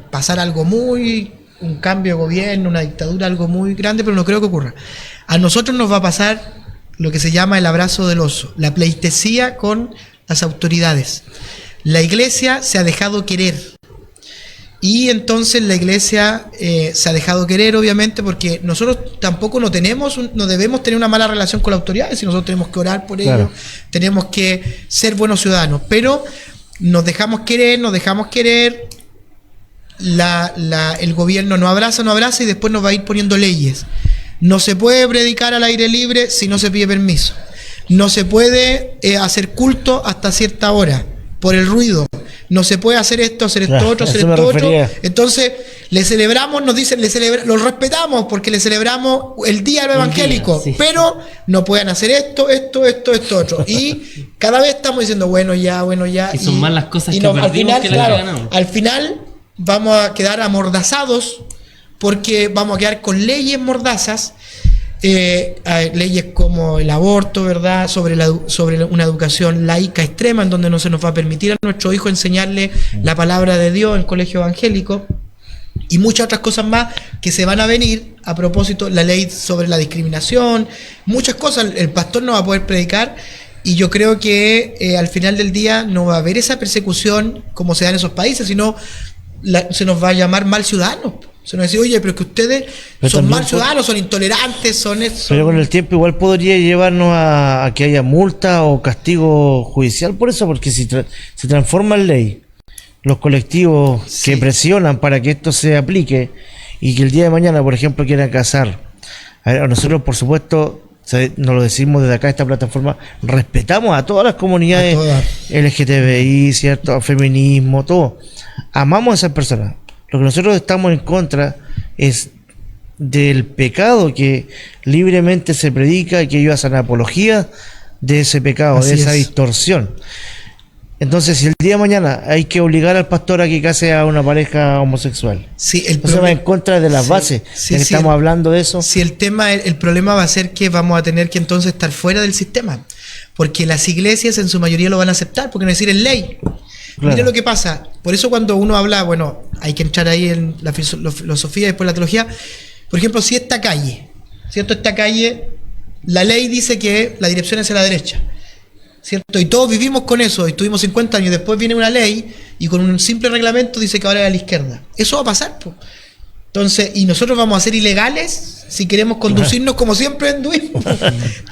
pasara algo un cambio de gobierno, una dictadura, algo muy grande, pero no creo que ocurra. A nosotros nos va a pasar lo que se llama el abrazo del oso, la pleitesía con las autoridades. La iglesia se ha dejado querer, y entonces la iglesia se ha dejado querer, obviamente, porque nosotros tampoco no debemos tener una mala relación con las autoridades, y nosotros tenemos que orar por ellos, tenemos que ser buenos ciudadanos, pero nos dejamos querer, el gobierno nos abraza y después nos va a ir poniendo leyes. No se puede predicar al aire libre si no se pide permiso. No se puede hacer culto hasta cierta hora por el ruido. No se puede hacer esto, hacer esto otro. Entonces, le celebramos, nos dicen, lo respetamos porque le celebramos el día evangélico, sí. Pero no pueden hacer esto, otro. Y cada vez estamos diciendo, bueno ya. Y son más las cosas que perdimos que las que ganamos. Al final vamos a quedar amordazados, porque vamos a quedar con leyes mordazas, leyes como el aborto, ¿verdad?, sobre una educación laica extrema, en donde no se nos va a permitir a nuestro hijo enseñarle la palabra de Dios en colegio evangélico, y muchas otras cosas más que se van a venir. A propósito, la ley sobre la discriminación, muchas cosas. El pastor no va a poder predicar, y yo creo que al final del día no va a haber esa persecución como se da en esos países, sino se nos va a llamar mal ciudadanos. Se nos dice, oye, pero que ustedes son mal ciudadanos, son intolerantes, Pero con el tiempo igual podría llevarnos a que haya multa o castigo judicial por eso, porque si se transforma en ley, los colectivos que presionan para que esto se aplique, y que el día de mañana, por ejemplo, quieran casar. A nosotros, por supuesto, nos lo decimos desde acá, esta plataforma, respetamos a todas las comunidades LGTBI, ¿cierto?, feminismo, todo. Amamos a esas personas. Lo que nosotros estamos en contra es del pecado que libremente se predica y que ellos hacen apología de ese pecado, de esa distorsión. Entonces, si el día de mañana hay que obligar al pastor a que case a una pareja homosexual, eso va en contra de las bases, que estamos hablando de eso. Si el problema va a ser que vamos a tener que entonces estar fuera del sistema, porque las iglesias en su mayoría lo van a aceptar, porque no es decir, es ley. Claro. Mira lo que pasa. Por eso cuando uno habla, bueno, hay que entrar ahí en la filosofía y después la teología. Por ejemplo, si esta calle, ¿cierto? Esta calle, la ley dice que la dirección es a la derecha. ¿cierto? Y todos vivimos con eso, y estuvimos 50 años, y después viene una ley, y con un simple reglamento dice que ahora es a la izquierda. Eso va a pasar, pues. Entonces, y nosotros vamos a ser ilegales si queremos conducirnos como siempre anduvimos.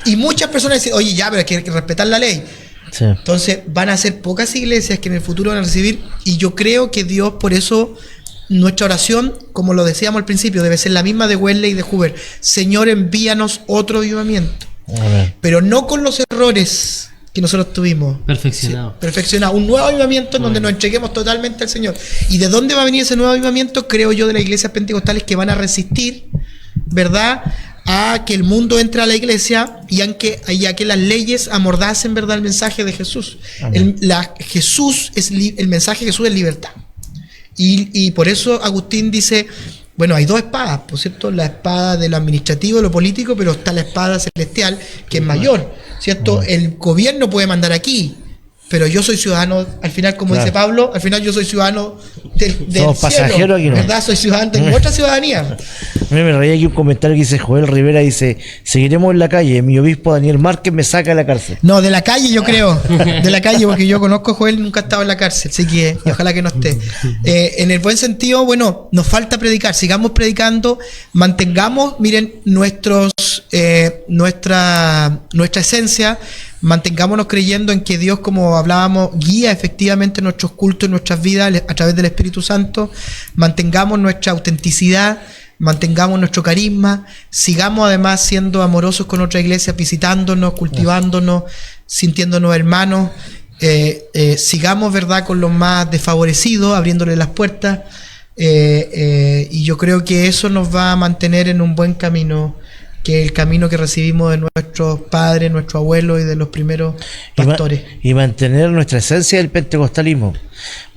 Y muchas personas dicen, oye, ya, pero hay que respetar la ley. Sí. Entonces, van a ser pocas iglesias que en el futuro van a recibir, y yo creo que Dios, por eso, nuestra oración, como lo decíamos al principio, debe ser la misma de Wesley y de Huber. Señor, envíanos otro avivamiento. Amén. Pero no con los errores que nosotros tuvimos. Perfeccionado. Sí, perfeccionado. Un nuevo avivamiento en donde nos entreguemos totalmente al Señor. ¿Y de dónde va a venir ese nuevo avivamiento? Creo yo, de las iglesias pentecostales que van a resistir, ¿verdad?, a que el mundo entre a la iglesia y a que las leyes amordacen, ¿verdad?, el mensaje de Jesús. El mensaje de Jesús es libertad. Y por eso Agustín dice, bueno, hay dos espadas, por cierto, la espada de lo administrativo, de lo político, pero está la espada celestial, que es mayor, ¿cierto? El gobierno puede mandar aquí, pero yo soy ciudadano, al final, como dice Pablo, al final yo soy ciudadano del cielo, aquí, ¿no? ¿Verdad? Soy ciudadano, tengo otra ciudadanía. Me reí aquí un comentario que dice Joel Rivera, dice, seguiremos en la calle, mi obispo Daniel Márquez me saca de la cárcel. No, de la calle yo creo, de la calle, porque yo conozco a Joel, nunca ha estado en la cárcel, así que y ojalá que no esté. En el buen sentido, bueno, nos falta predicar, sigamos predicando, mantengamos, miren, nuestra esencia, mantengámonos creyendo en que Dios, como hablábamos, guía efectivamente nuestros cultos y nuestras vidas a través del Espíritu Santo. Mantengamos nuestra autenticidad, mantengamos nuestro carisma, sigamos además siendo amorosos con otra iglesia, visitándonos, cultivándonos, sintiéndonos hermanos, sigamos, ¿verdad?, con los más desfavorecidos, abriéndoles las puertas, y yo creo que eso nos va a mantener en un buen camino, que el camino que recibimos de nuestros padres, nuestros abuelos y de los primeros pastores. Y mantener nuestra esencia del pentecostalismo,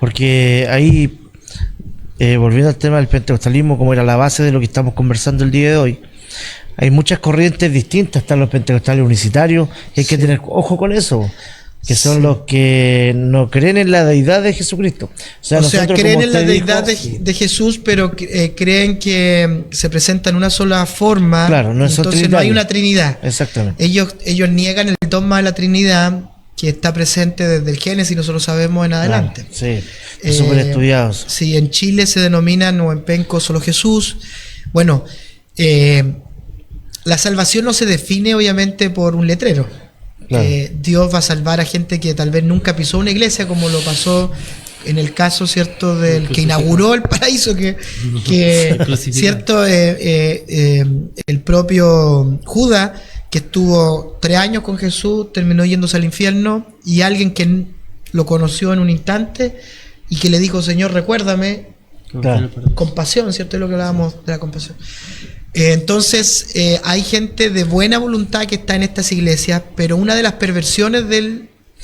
porque ahí, volviendo al tema del pentecostalismo, como era la base de lo que estamos conversando el día de hoy, hay muchas corrientes distintas, están los pentecostales unicitarios, y hay que tener ojo con eso, que son los que no creen en la deidad de Jesucristo. O sea, creen en la deidad de Jesús, pero creen que se presenta en una sola forma. Claro, no, entonces no hay una Trinidad. Exactamente. Ellos niegan el dogma de la Trinidad, que está presente desde el Génesis, nosotros sabemos en adelante. Claro, sí, súper estudiados. Sí, en Chile se denominan, o en Penco, solo Jesús. Bueno, la salvación no se define obviamente por un letrero. Claro. Dios va a salvar a gente que tal vez nunca pisó una iglesia, como lo pasó en el caso, ¿cierto?, del que inauguró el paraíso, que ¿cierto? El propio Judas, que estuvo 3 años con Jesús, terminó yéndose al infierno, y alguien que lo conoció en un instante y que le dijo, Señor, recuérdame, claro, compasión, ¿cierto? Es lo que hablábamos de la compasión. Entonces, hay gente de buena voluntad que está en estas iglesias, pero una de las perversiones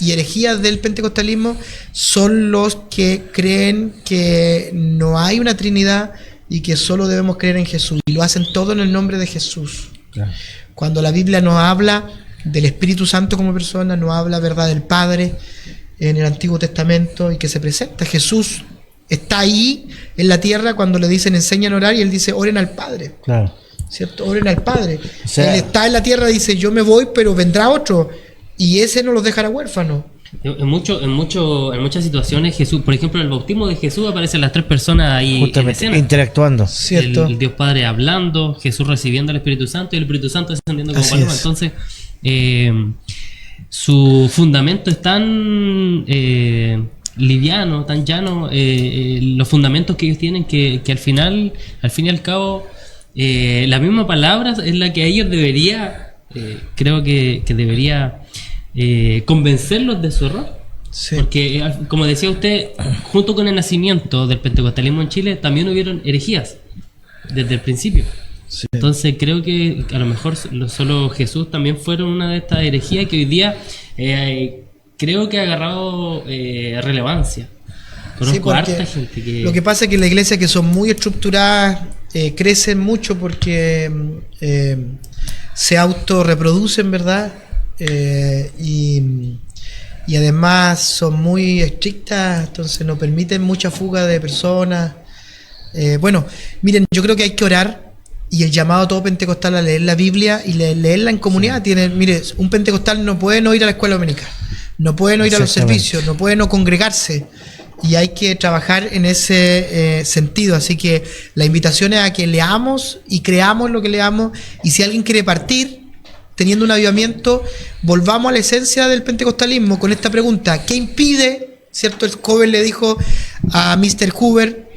y herejías del pentecostalismo son los que creen que no hay una Trinidad y que solo debemos creer en Jesús, y lo hacen todo en el nombre de Jesús. Claro. Cuando la Biblia nos habla del Espíritu Santo como persona, nos habla, ¿verdad?, del Padre en el Antiguo Testamento, y que se presenta Jesús. Está ahí en la tierra cuando le dicen enseñan a orar, y él dice oren al Padre. Claro. ¿Cierto? Oren al Padre. O sea, él está en la tierra, dice yo me voy, pero vendrá otro, y ese no los dejará huérfanos. En muchas situaciones Jesús, por ejemplo, en el bautismo de Jesús aparecen las 3 personas ahí justamente en escena, interactuando. ¿Cierto? El Dios Padre hablando, Jesús recibiendo al Espíritu Santo y el Espíritu Santo descendiendo como paloma. Entonces, su fundamento es tan liviano, tan llano, los fundamentos que ellos tienen, que al fin y al cabo, la misma palabra es la que a ellos debería, creo que debería convencerlos de su error. Sí. Porque, como decía usted, junto con el nacimiento del pentecostalismo en Chile, también hubieron herejías desde el principio. Sí. Entonces creo que a lo mejor solo Jesús también fueron una de estas herejías que hoy día creo que ha agarrado relevancia. Conozco harta gente que... Lo que pasa es que las iglesias que son muy estructuradas crecen mucho porque se autorreproducen, ¿verdad? Y además son muy estrictas, entonces no permiten mucha fuga de personas. Bueno, miren, yo creo que hay que orar, y el llamado a todo pentecostal a leer la Biblia y leerla en comunidad. Sí. Mire, un pentecostal no puede no ir a la escuela dominical, no puede no ir a los Exactamente. servicios, no puede no congregarse. Y hay que trabajar en ese sentido. Así que la invitación es a que leamos y creamos lo que leamos. Y si alguien quiere partir teniendo un avivamiento, volvamos a la esencia del pentecostalismo con esta pregunta: ¿qué impide, cierto? El joven le dijo a Mr. Hoover,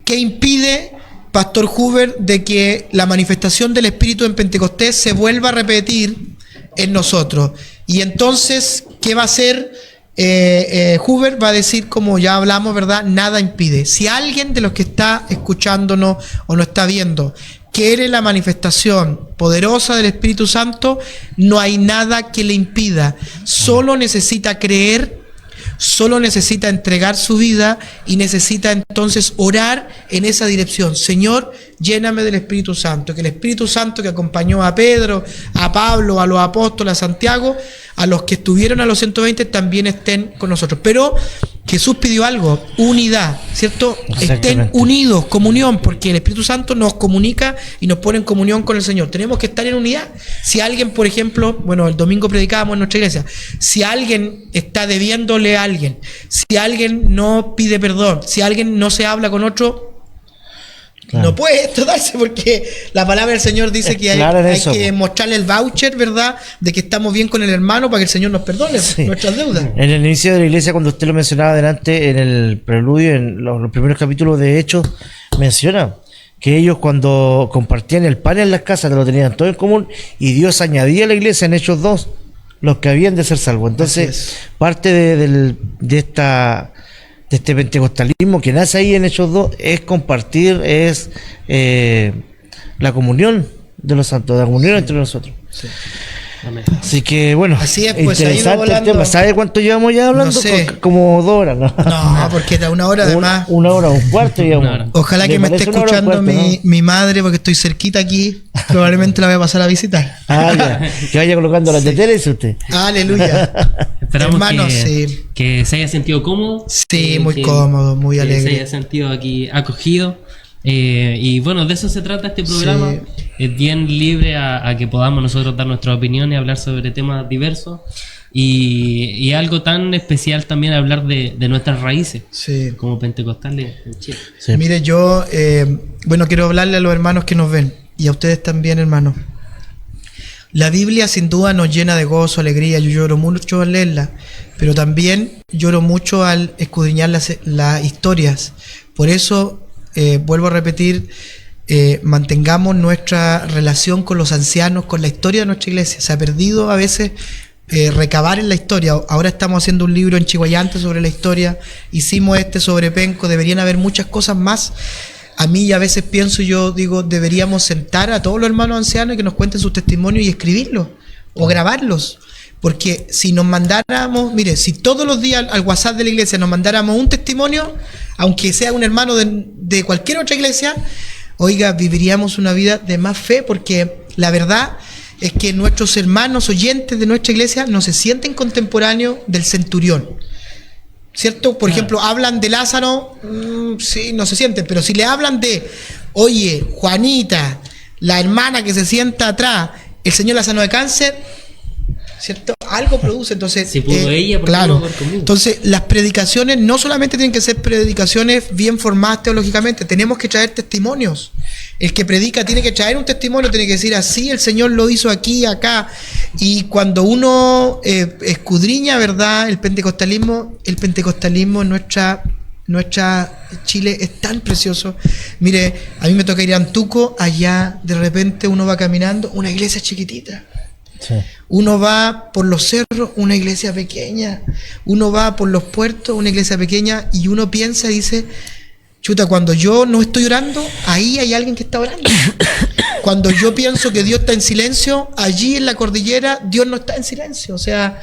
¿qué impide, Pastor Hoover, de que la manifestación del Espíritu en Pentecostés se vuelva a repetir en nosotros? Y entonces, ¿qué va a hacer? Hoover va a decir, como ya hablamos, ¿verdad? Nada impide. Si alguien de los que está escuchándonos o nos está viendo quiere la manifestación poderosa del Espíritu Santo, no hay nada que le impida. Solo necesita creer, solo necesita entregar su vida y necesita entonces orar en esa dirección. Señor, lléname del Espíritu Santo. Que el Espíritu Santo que acompañó a Pedro, a Pablo, a los apóstoles, a Santiago, a los que estuvieron a los 120 también estén con nosotros. Pero Jesús pidió algo: unidad, ¿cierto? Estén unidos, comunión, porque el Espíritu Santo nos comunica y nos pone en comunión con el Señor. Tenemos que estar en unidad. Si alguien, por ejemplo, bueno, el domingo predicábamos en nuestra iglesia, si alguien está debiéndole a alguien, si alguien no pide perdón, si alguien no se habla con otro, claro, no puede esto darse, porque la palabra del Señor dice que hay que mostrarle el voucher, ¿verdad?, de que estamos bien con el hermano para que el Señor nos perdone nuestras deudas. En el inicio de la iglesia, cuando usted lo mencionaba adelante, en el preludio, en los primeros capítulos de Hechos, menciona que ellos, cuando compartían el pan en las casas, lo tenían todo en común, y Dios añadía a la iglesia en Hechos 2 los que habían de ser salvos. Entonces, parte de este pentecostalismo que nace ahí en Hechos 2 es compartir, es la comunión de los santos, la comunión entre nosotros. Sí. Amén. Así que bueno, así es, pues, interesante el tema. ¿Sabe cuánto llevamos ya hablando? No sé. Como 2 horas, ¿no? No, porque era una hora además. Una hora, un cuarto, digamos. Ojalá que me esté escuchando mi madre, porque estoy cerquita aquí. Probablemente la voy a pasar a visitar. Ah, ya. Que vaya colocando la tetera, dice usted. Aleluya. Esperamos Hermano, que se haya sentido cómodo. Sí, muy cómodo, muy alegre. Que se haya sentido aquí acogido. Y bueno, de eso se trata este programa. Sí. Es bien libre a que podamos nosotros dar nuestra opinión y hablar sobre temas diversos. Y algo tan especial también, hablar de nuestras raíces, sí, como pentecostales en Chile. Sí. Mire, yo quiero hablarle a los hermanos que nos ven y a ustedes también, hermanos. La Biblia sin duda nos llena de gozo, alegría. Yo lloro mucho al leerla, pero también lloro mucho al escudriñar las historias. Por eso, vuelvo a repetir, mantengamos nuestra relación con los ancianos, con la historia de nuestra iglesia. Se ha perdido a veces recabar en la historia. Ahora estamos haciendo un libro en Chihuayante sobre la historia, hicimos sobre Penco, deberían haber muchas cosas más. A mí a veces pienso, yo digo, deberíamos sentar a todos los hermanos ancianos y que nos cuenten sus testimonios y escribirlos o grabarlos. Porque si nos mandáramos, mire, si todos los días al WhatsApp de la iglesia nos mandáramos un testimonio, aunque sea un hermano de cualquier otra iglesia, oiga, viviríamos una vida de más fe, porque la verdad es que nuestros hermanos oyentes de nuestra iglesia no se sienten contemporáneos del centurión, ¿cierto? Por ejemplo, hablan de Lázaro, sí, no se sienten, pero si le hablan de, oye, Juanita, la hermana que se sienta atrás, el Señor la sanó de cáncer, ¿cierto? Algo produce. Entonces, si pudo ella, ¿por qué claro. no poder conmigo? Entonces, las predicaciones no solamente tienen que ser predicaciones bien formadas teológicamente, tenemos que traer testimonios. El que predica tiene que traer un testimonio, tiene que decir, así el Señor lo hizo aquí, acá. Y cuando uno escudriña, ¿verdad?, el pentecostalismo en nuestra Chile es tan precioso. Mire, a mí me toca ir a Antuco, allá de repente uno va caminando, una iglesia chiquitita. Sí. Uno va por los cerros, una iglesia pequeña. Uno va por los puertos, una iglesia pequeña. Y uno piensa y dice, chuta, cuando yo no estoy orando, ahí hay alguien que está orando. Cuando yo pienso que Dios está en silencio, allí en la cordillera, Dios no está en silencio. O sea,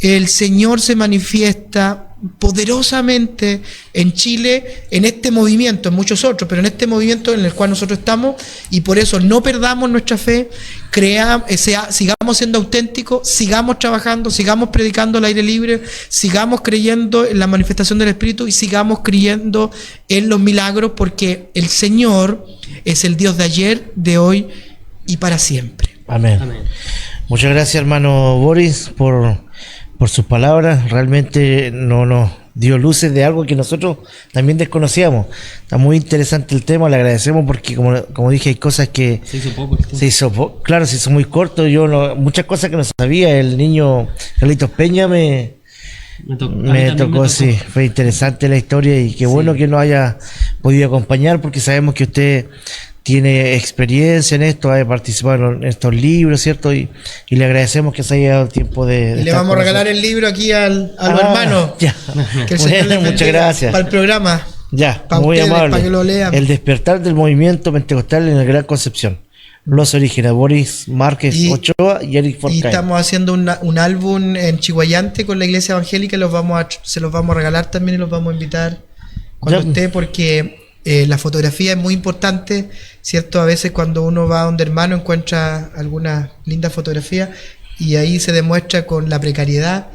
el Señor se manifiesta poderosamente en Chile, en este movimiento, en muchos otros, pero en este movimiento en el cual nosotros estamos, y por eso no perdamos nuestra fe, sigamos siendo auténticos, sigamos trabajando, sigamos predicando al aire libre, sigamos creyendo en la manifestación del Espíritu y sigamos creyendo en los milagros, porque el Señor es el Dios de ayer, de hoy y para siempre. Amén. Amén. Muchas gracias, hermano Boris, por por sus palabras. Realmente nos dio luces de algo que nosotros también desconocíamos. Está muy interesante el tema, le agradecemos porque como dije, hay cosas que Se hizo poco el tiempo. claro, se hizo muy corto. Muchas cosas que no sabía. El niño Carlitos Peña me tocó, sí, fue interesante la historia y qué bueno que nos haya podido acompañar, porque sabemos que usted tiene experiencia en esto, ha participado en estos libros, ¿cierto? Y le agradecemos que se haya dado el tiempo de Y le vamos a regalar el libro aquí a los hermanos. Ya. Que el Señor les Muchas bendiga gracias. para el programa. Ya, Para muy ustedes, amable. para que lo lean. El despertar del movimiento pentecostal en el Gran Concepción. Los orígenes, Boris Márquez Ochoa y Eric Y Forcade. estamos haciendo un álbum en Chihuayante con la Iglesia Evangélica, se los vamos a regalar también y los vamos a invitar cuando Ya. esté, porque la fotografía es muy importante, ¿cierto? A veces cuando uno va a donde hermano encuentra alguna linda fotografía y ahí se demuestra con la precariedad.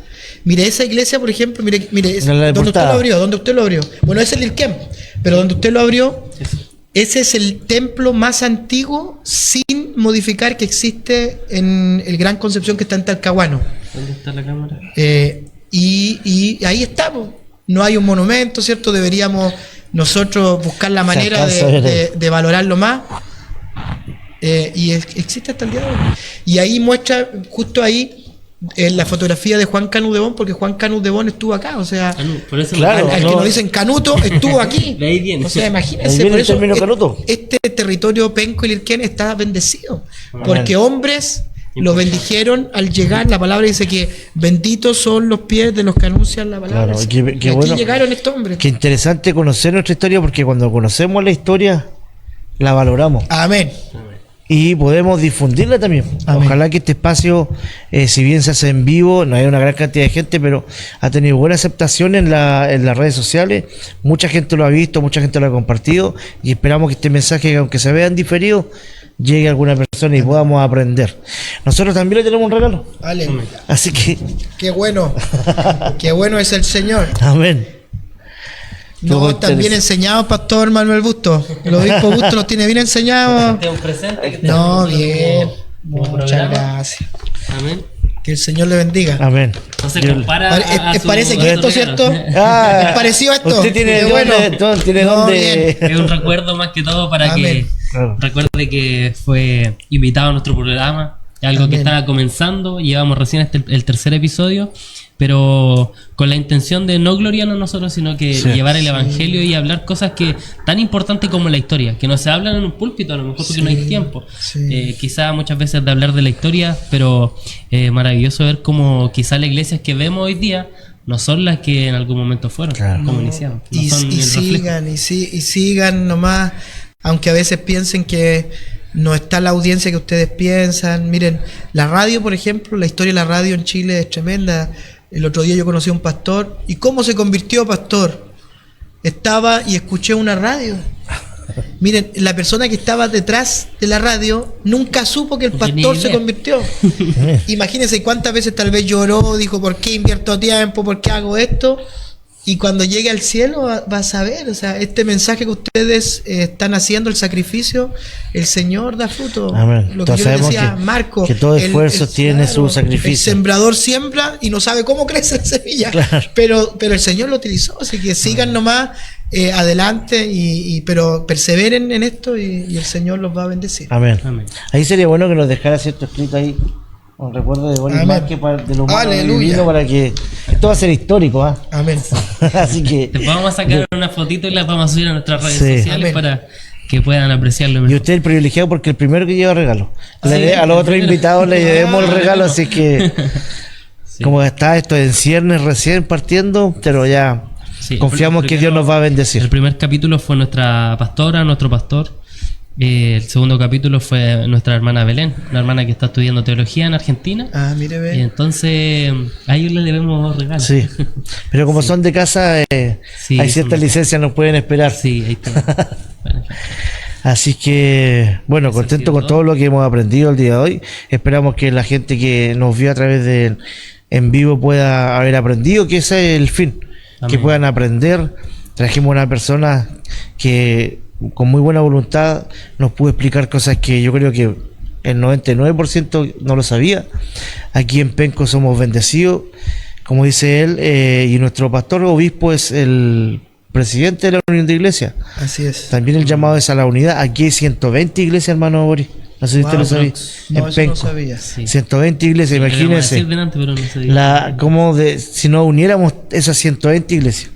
Mire, esa iglesia, por ejemplo, mire La de donde usted portada. donde usted lo abrió. Bueno, ese es el Ilquem, pero donde usted lo abrió, ese es el templo más antiguo sin modificar que existe en el Gran Concepción, que está en Talcahuano. ¿Dónde está la cámara? Y ahí estamos. No hay un monumento, ¿cierto? Deberíamos nosotros buscar la manera alcanza a ver de valorarlo más. Existe hasta el día de hoy. Y ahí muestra, justo ahí, la fotografía de Juan Canut de Bon, porque Juan Canut de Bon estuvo acá, o sea, Por eso Claro, al que nos dicen Canuto estuvo aquí. De ahí viene. O sea, Ahí imagínense, viene por el eso término Canuto. este territorio Penco y Lirquén está bendecido, porque hombres lo bendijeron al llegar. La palabra dice que benditos son los pies de los que anuncian la palabra. Claro, Y qué aquí bueno. llegaron estos hombres. Qué interesante conocer nuestra historia, porque cuando conocemos la historia la valoramos Amén. y podemos difundirla también. Amén. Ojalá que este espacio, si bien se hace en vivo, no hay una gran cantidad de gente, pero ha tenido buena aceptación en las redes sociales. Mucha gente lo ha visto, mucha gente lo ha compartido, y esperamos que este mensaje, aunque se vea en diferido, llegue a alguna persona y podamos aprender. Nosotros también le tenemos un regalo, Aleluya. así que Qué bueno. Qué bueno es el Señor. amén. No, Qué están bien interesante. enseñados, Pastor Manuel Busto. El obispo Busto los tiene bien enseñados. Este es un presente que No, tenemos bien. como Muchas programa. gracias. Amén. Que el Señor le bendiga. Amén. Entonces Yo- compara a su- Parece que a esto, su regalo. ¿cierto? Ah, ¿Es parecido a esto? Usted tiene Qué bueno. tiene No, dónde. Es un recuerdo más que todo para Amén. que Claro. recuerde que fue invitado a nuestro programa. Es algo que Amén. estaba comenzando, llevamos recién el tercer episodio, pero con la intención de no gloriarnos nosotros, sino que Sí. llevar el evangelio y hablar cosas que tan importantes como la historia, que no se hablan en un púlpito, a lo mejor porque no hay tiempo. Sí. Quizá muchas veces de hablar de la historia, pero maravilloso ver cómo quizá las iglesias que vemos hoy día no son las que en algún momento fueron, Claro. como iniciaron. No Y, son y el reflejo. sigan, y sigan nomás, aunque a veces piensen que no está la audiencia que ustedes piensan. Miren, la radio, por ejemplo, la historia de la radio en Chile es tremenda. El otro día yo conocí a un pastor. ¿Y cómo se convirtió pastor? Estaba y escuché una radio. Miren, la persona que estaba detrás de la radio nunca supo que el No tenía pastor se idea. convirtió. Imagínense cuántas veces tal vez lloró, dijo, ¿por qué invierto tiempo? ¿Por qué hago esto? Y cuando llegue al cielo va a saber, o sea, este mensaje que ustedes están haciendo, el sacrificio, el Señor da fruto. Amén. Lo que Entonces yo le sabemos decía, que- Marco, que todo esfuerzo tiene su sacrificio. El sembrador siembra y no sabe cómo crece la semilla, Claro. pero el Señor lo utilizó, así que sigan nomás adelante, pero perseveren en esto y el Señor los va a bendecir. Amén. Amén. Ahí sería bueno que nos dejara cierto escrito ahí, un recuerdo de Boris Amén. Márquez de lo humano Aleluya. divino, para que esto va a ser histórico, ¿ah? Amén. Así que Después vamos a sacar una fotito y la vamos a subir a nuestras redes Sí. sociales Amén. para que puedan apreciarlo y mejor. usted es el privilegiado porque el primero que lleva regalo. Sí, A los otros primero. invitados le llevemos el regalo, así que Sí. como está esto en ciernes recién partiendo, pero ya Sí, confiamos que primero- Dios nos va a El bendecir. primer capítulo fue nuestra pastora, nuestro pastor. El segundo capítulo fue nuestra hermana Belén, una hermana que está estudiando teología en Argentina. Ah, mire, Y ve. entonces ahí le debemos regalos. Sí, pero como son de casa, Sí, hay ciertas son- licencias nos pueden esperar. Sí, ahí está. Bueno, Así que, bueno, Eso ha contento sido con todo. todo lo que hemos aprendido el día de hoy. Esperamos que la gente que nos vio a través de en vivo pueda haber aprendido, que ese es el fin, Amén. que puedan aprender. Trajimos una persona que con muy buena voluntad nos pudo explicar cosas que yo creo que el 99% no lo sabía. Aquí en Penco somos bendecidos como dice él, y nuestro pastor obispo es el presidente de la Unión de Iglesias. Así es. También el llamado es a la unidad. Aquí hay 120 iglesias, hermano Boris. No sé si usted lo sabía. No, En eso Penco. no sabía. Sí. 120 iglesias, Lo queríamos imagínense. decir delante, pero no sabía. Si nos uniéramos esas 120 iglesias,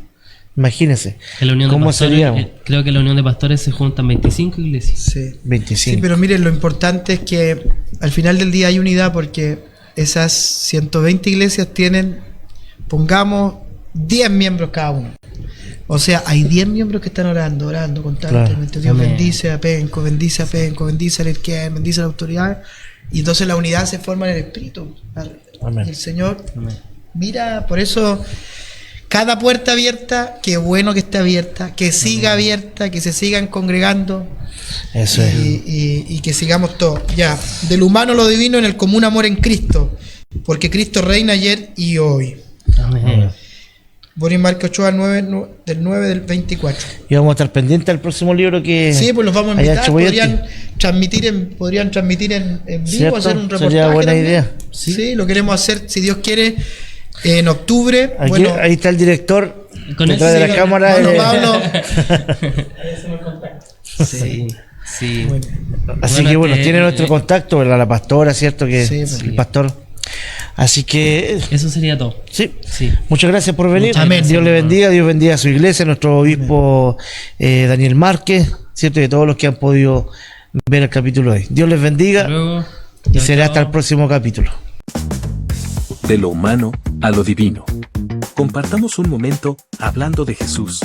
imagínense. En la unión de ¿Cómo pastores, seríamos? creo que en la unión de pastores se juntan 25 iglesias. Sí. 25. Sí, pero miren, lo importante es que al final del día hay unidad porque esas 120 iglesias tienen, pongamos, 10 miembros cada uno. O sea, hay 10 miembros que están orando constantemente. Claro. Dios Amén. bendice a Penco, bendice a la izquierda, bendice a la autoridad. Y entonces la unidad se forma en el Espíritu. Amén. Y el Señor Amén. mira, por eso cada puerta abierta, qué bueno que esté abierta, que siga abierta, que se sigan congregando. Eso es. Y que sigamos todos. Ya, del humano a lo divino en el común amor en Cristo, porque Cristo reina ayer y hoy. Amén. Boris Márquez Ochoa, del 9 del 24. Y vamos a estar pendientes del próximo libro que. Sí, pues los vamos a allá en invitar. Chapoyante. Podrían transmitir en vivo, ¿Cierto? hacer un reportaje. Sería buena también. idea. Sí, lo queremos hacer, si Dios quiere, en octubre. Aquí, Bueno, ahí está el director. Con Detrás de ese- la cámara. Pablo. Sí, sí. Bueno, Así que bueno, tiene nuestro contacto, ¿verdad? La pastora, ¿cierto? Que Sí, el pastor. Así que Eso sería todo. sí. Sí. Muchas gracias por venir. Muchas gracias, Dios le hermano. bendiga, Dios bendiga a su iglesia, a nuestro obispo Daniel Márquez, ¿cierto? Y a todos los que han podido ver el capítulo de hoy. Dios les bendiga Hasta luego. y Chao, será chao. hasta el próximo capítulo. De lo humano a lo divino. Compartamos un momento hablando de Jesús,